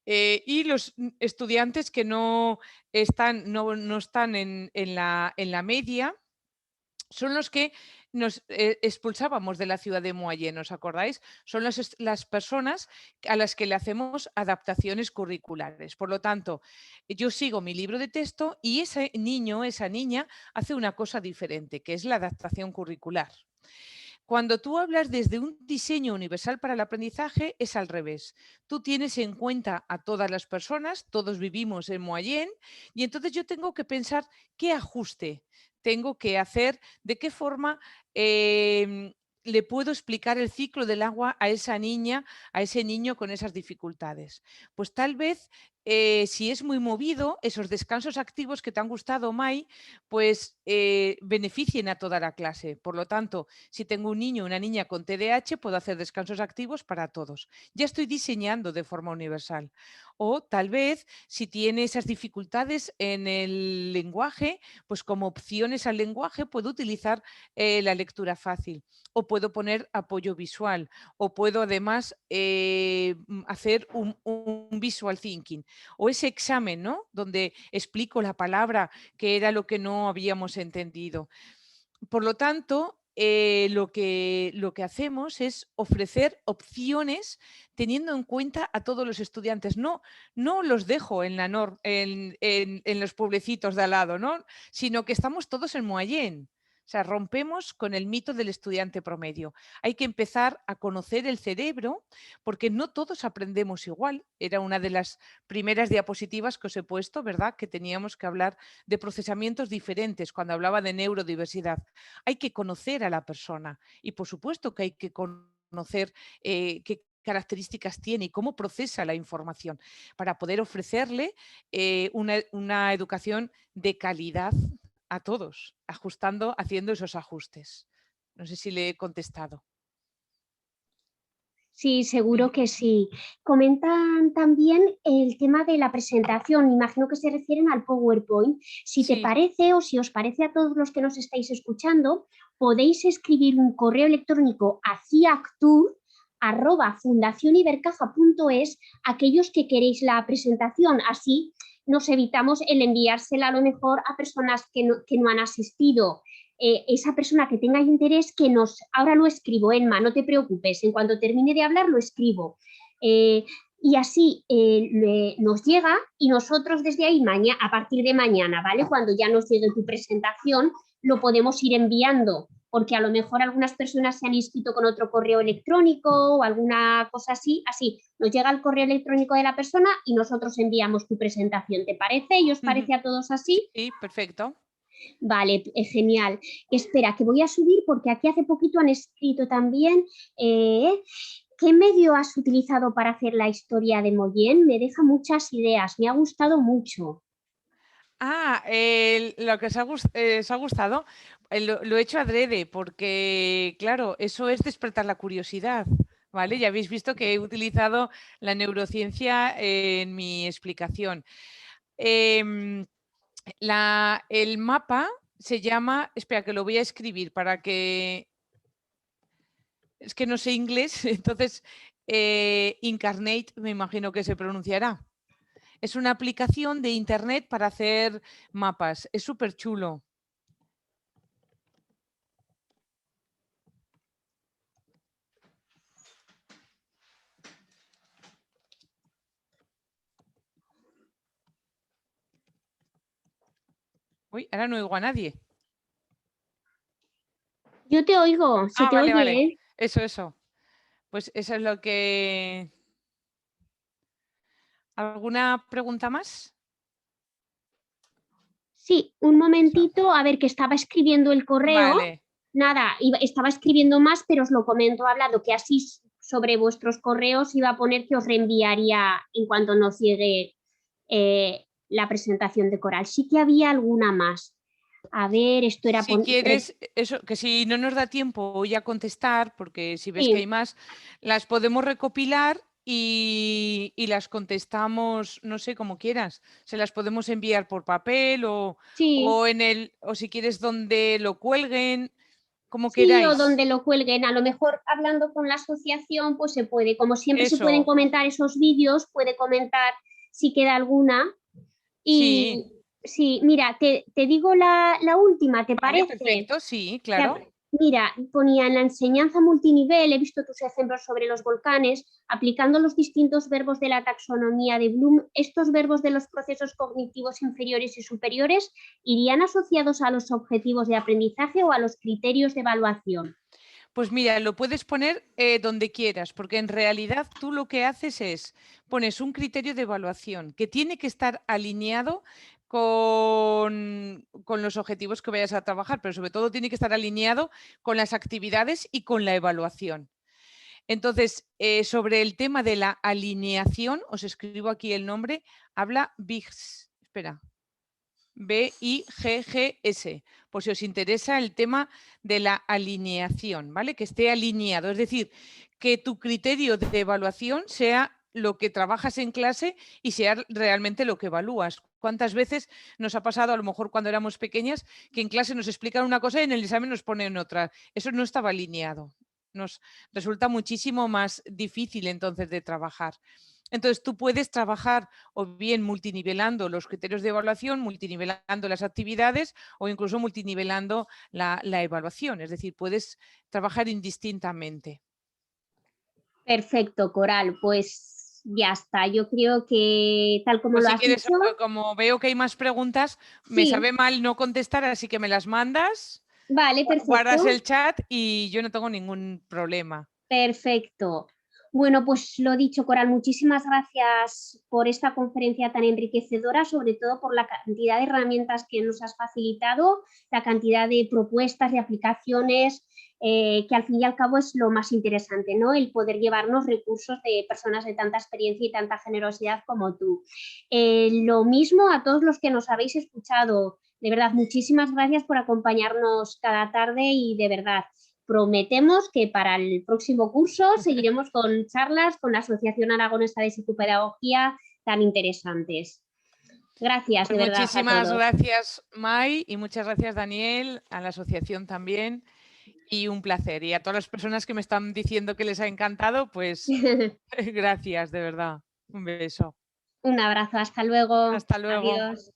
Y los estudiantes que no están en la media son los que nos expulsábamos de la ciudad de Moallen, ¿os acordáis? Son las personas a las que le hacemos adaptaciones curriculares. Por lo tanto, yo sigo mi libro de texto y ese niño, esa niña, hace una cosa diferente, que es la adaptación curricular. Cuando tú hablas desde un diseño universal para el aprendizaje, es al revés. Tú tienes en cuenta a todas las personas, todos vivimos en Moallen, y entonces yo tengo que pensar qué ajuste tengo que hacer, de qué forma le puedo explicar el ciclo del agua a esa niña, a ese niño con esas dificultades. Pues tal vez si es muy movido, esos descansos activos que te han gustado, Mai, pues beneficien a toda la clase. Por lo tanto, si tengo un niño o una niña con TDAH, puedo hacer descansos activos para todos. Ya estoy diseñando de forma universal. O tal vez, si tiene esas dificultades en el lenguaje, pues como opciones al lenguaje puedo utilizar la lectura fácil, o puedo poner apoyo visual, o puedo además hacer un visual thinking, o ese examen, ¿no? Donde explico la palabra, que era lo que no habíamos entendido. Por lo tanto, lo que hacemos es ofrecer opciones teniendo en cuenta a todos los estudiantes. No los dejo en los pueblecitos de al lado, ¿no? Sino que estamos todos en Moallén. O sea, rompemos con el mito del estudiante promedio. Hay que empezar a conocer el cerebro porque no todos aprendemos igual. Era una de las primeras diapositivas que os he puesto, ¿verdad? Que teníamos que hablar de procesamientos diferentes cuando hablaba de neurodiversidad. Hay que conocer a la persona y por supuesto que hay que conocer qué características tiene y cómo procesa la información para poder ofrecerle una educación de calidad a todos, haciendo esos ajustes. No sé si le he contestado. Sí, seguro que sí. Comentan también el tema de la presentación. Imagino que se refieren al PowerPoint. Si te parece o si os parece a todos los que nos estáis escuchando, podéis escribir un correo electrónico a ciactur@fundacionibercaja.es aquellos que queréis la presentación. Así nos evitamos el enviársela a lo mejor a personas que no han asistido. Esa persona que tenga interés, ahora lo escribo, Emma, no te preocupes, en cuanto termine de hablar lo escribo. Y así nos llega y nosotros desde ahí, a partir de mañana, ¿vale? Cuando ya nos llegue tu presentación, lo podemos ir enviando, porque a lo mejor algunas personas se han inscrito con otro correo electrónico o alguna cosa así. Así, nos llega el correo electrónico de la persona y nosotros enviamos tu presentación. ¿Te parece? ¿Y os parece a todos así? Sí, perfecto. Vale, genial. Espera, que voy a subir porque aquí hace poquito han escrito también ¿qué medio has utilizado para hacer la historia de Mollén? Me deja muchas ideas, me ha gustado mucho. Lo que os ha gustado, lo he hecho adrede porque, claro, eso es despertar la curiosidad, ¿vale? Ya habéis visto que he utilizado la neurociencia en mi explicación. El mapa se llama, espera que lo voy a escribir para que, es que no sé inglés, entonces Incarnate me imagino que se pronunciará. Es una aplicación de internet para hacer mapas, es súper chulo. Uy, ahora no oigo a nadie. Yo te oigo, se te vale, oye, vale. ¿eh? Eso. Pues eso es lo que... ¿Alguna pregunta más? Sí, un momentito, a ver, que estaba escribiendo el correo. Vale. Nada, estaba escribiendo más, pero os lo comento hablando, que así sobre vuestros correos iba a poner que os reenviaría en cuanto nos llegue la presentación de Coral. Sí que había alguna más. A ver, esto era... Si quieres, eso, que si no nos da tiempo hoy a contestar, porque si ves Sí. que hay más, las podemos recopilar y las contestamos, no sé, como quieras. Se las podemos enviar por papel o si quieres donde lo cuelguen, como queráis. O donde lo cuelguen. A lo mejor hablando con la asociación, pues se puede. Como siempre se pueden comentar esos vídeos, puede comentar si queda alguna. Y sí, mira, te digo la última, ¿te parece? Perfecto, sí, claro. Mira, ponía en la enseñanza multinivel, he visto tus ejemplos sobre los volcanes, aplicando los distintos verbos de la taxonomía de Bloom, estos verbos de los procesos cognitivos inferiores y superiores irían asociados a los objetivos de aprendizaje o a los criterios de evaluación. Pues mira, lo puedes poner donde quieras, porque en realidad tú lo que haces es, pones un criterio de evaluación que tiene que estar alineado con los objetivos que vayas a trabajar, pero sobre todo tiene que estar alineado con las actividades y con la evaluación. Entonces, sobre el tema de la alineación, os escribo aquí el nombre, habla Biggs, espera, B-I-G-G-S, por si os interesa el tema de la alineación, ¿vale? Que esté alineado, es decir, que tu criterio de evaluación sea lo que trabajas en clase y sea realmente lo que evalúas. ¿Cuántas veces nos ha pasado, a lo mejor cuando éramos pequeñas, que en clase nos explican una cosa y en el examen nos ponen otra? Eso no estaba alineado. Nos resulta muchísimo más difícil entonces de trabajar. Entonces tú puedes trabajar o bien multinivelando los criterios de evaluación, multinivelando las actividades o incluso multinivelando la evaluación. Es decir, puedes trabajar indistintamente. Perfecto, Coral. Pues ya está. Yo creo que tal como Pues lo si has quieres, dicho... como veo que hay más preguntas, me Sí. sabe mal no contestar, así que me las mandas. Vale, perfecto. Guardas el chat y yo no tengo ningún problema. Perfecto. Bueno, pues lo dicho, Coral, muchísimas gracias por esta conferencia tan enriquecedora, sobre todo por la cantidad de herramientas que nos has facilitado, la cantidad de propuestas, de aplicaciones, que al fin y al cabo es lo más interesante, ¿no? El poder llevarnos recursos de personas de tanta experiencia y tanta generosidad como tú. Lo mismo a todos los que nos habéis escuchado. De verdad, muchísimas gracias por acompañarnos cada tarde y de verdad, prometemos que para el próximo curso seguiremos con charlas con la Asociación Aragonesa de Psicopedagogía tan interesantes. Gracias, pues de verdad, muchísimas a todos. gracias, Mai, y muchas gracias, Daniel, a la asociación también, y un placer. Y a todas las personas que me están diciendo que les ha encantado, pues gracias, de verdad. Un beso. Un abrazo, hasta luego. Hasta luego. Adiós.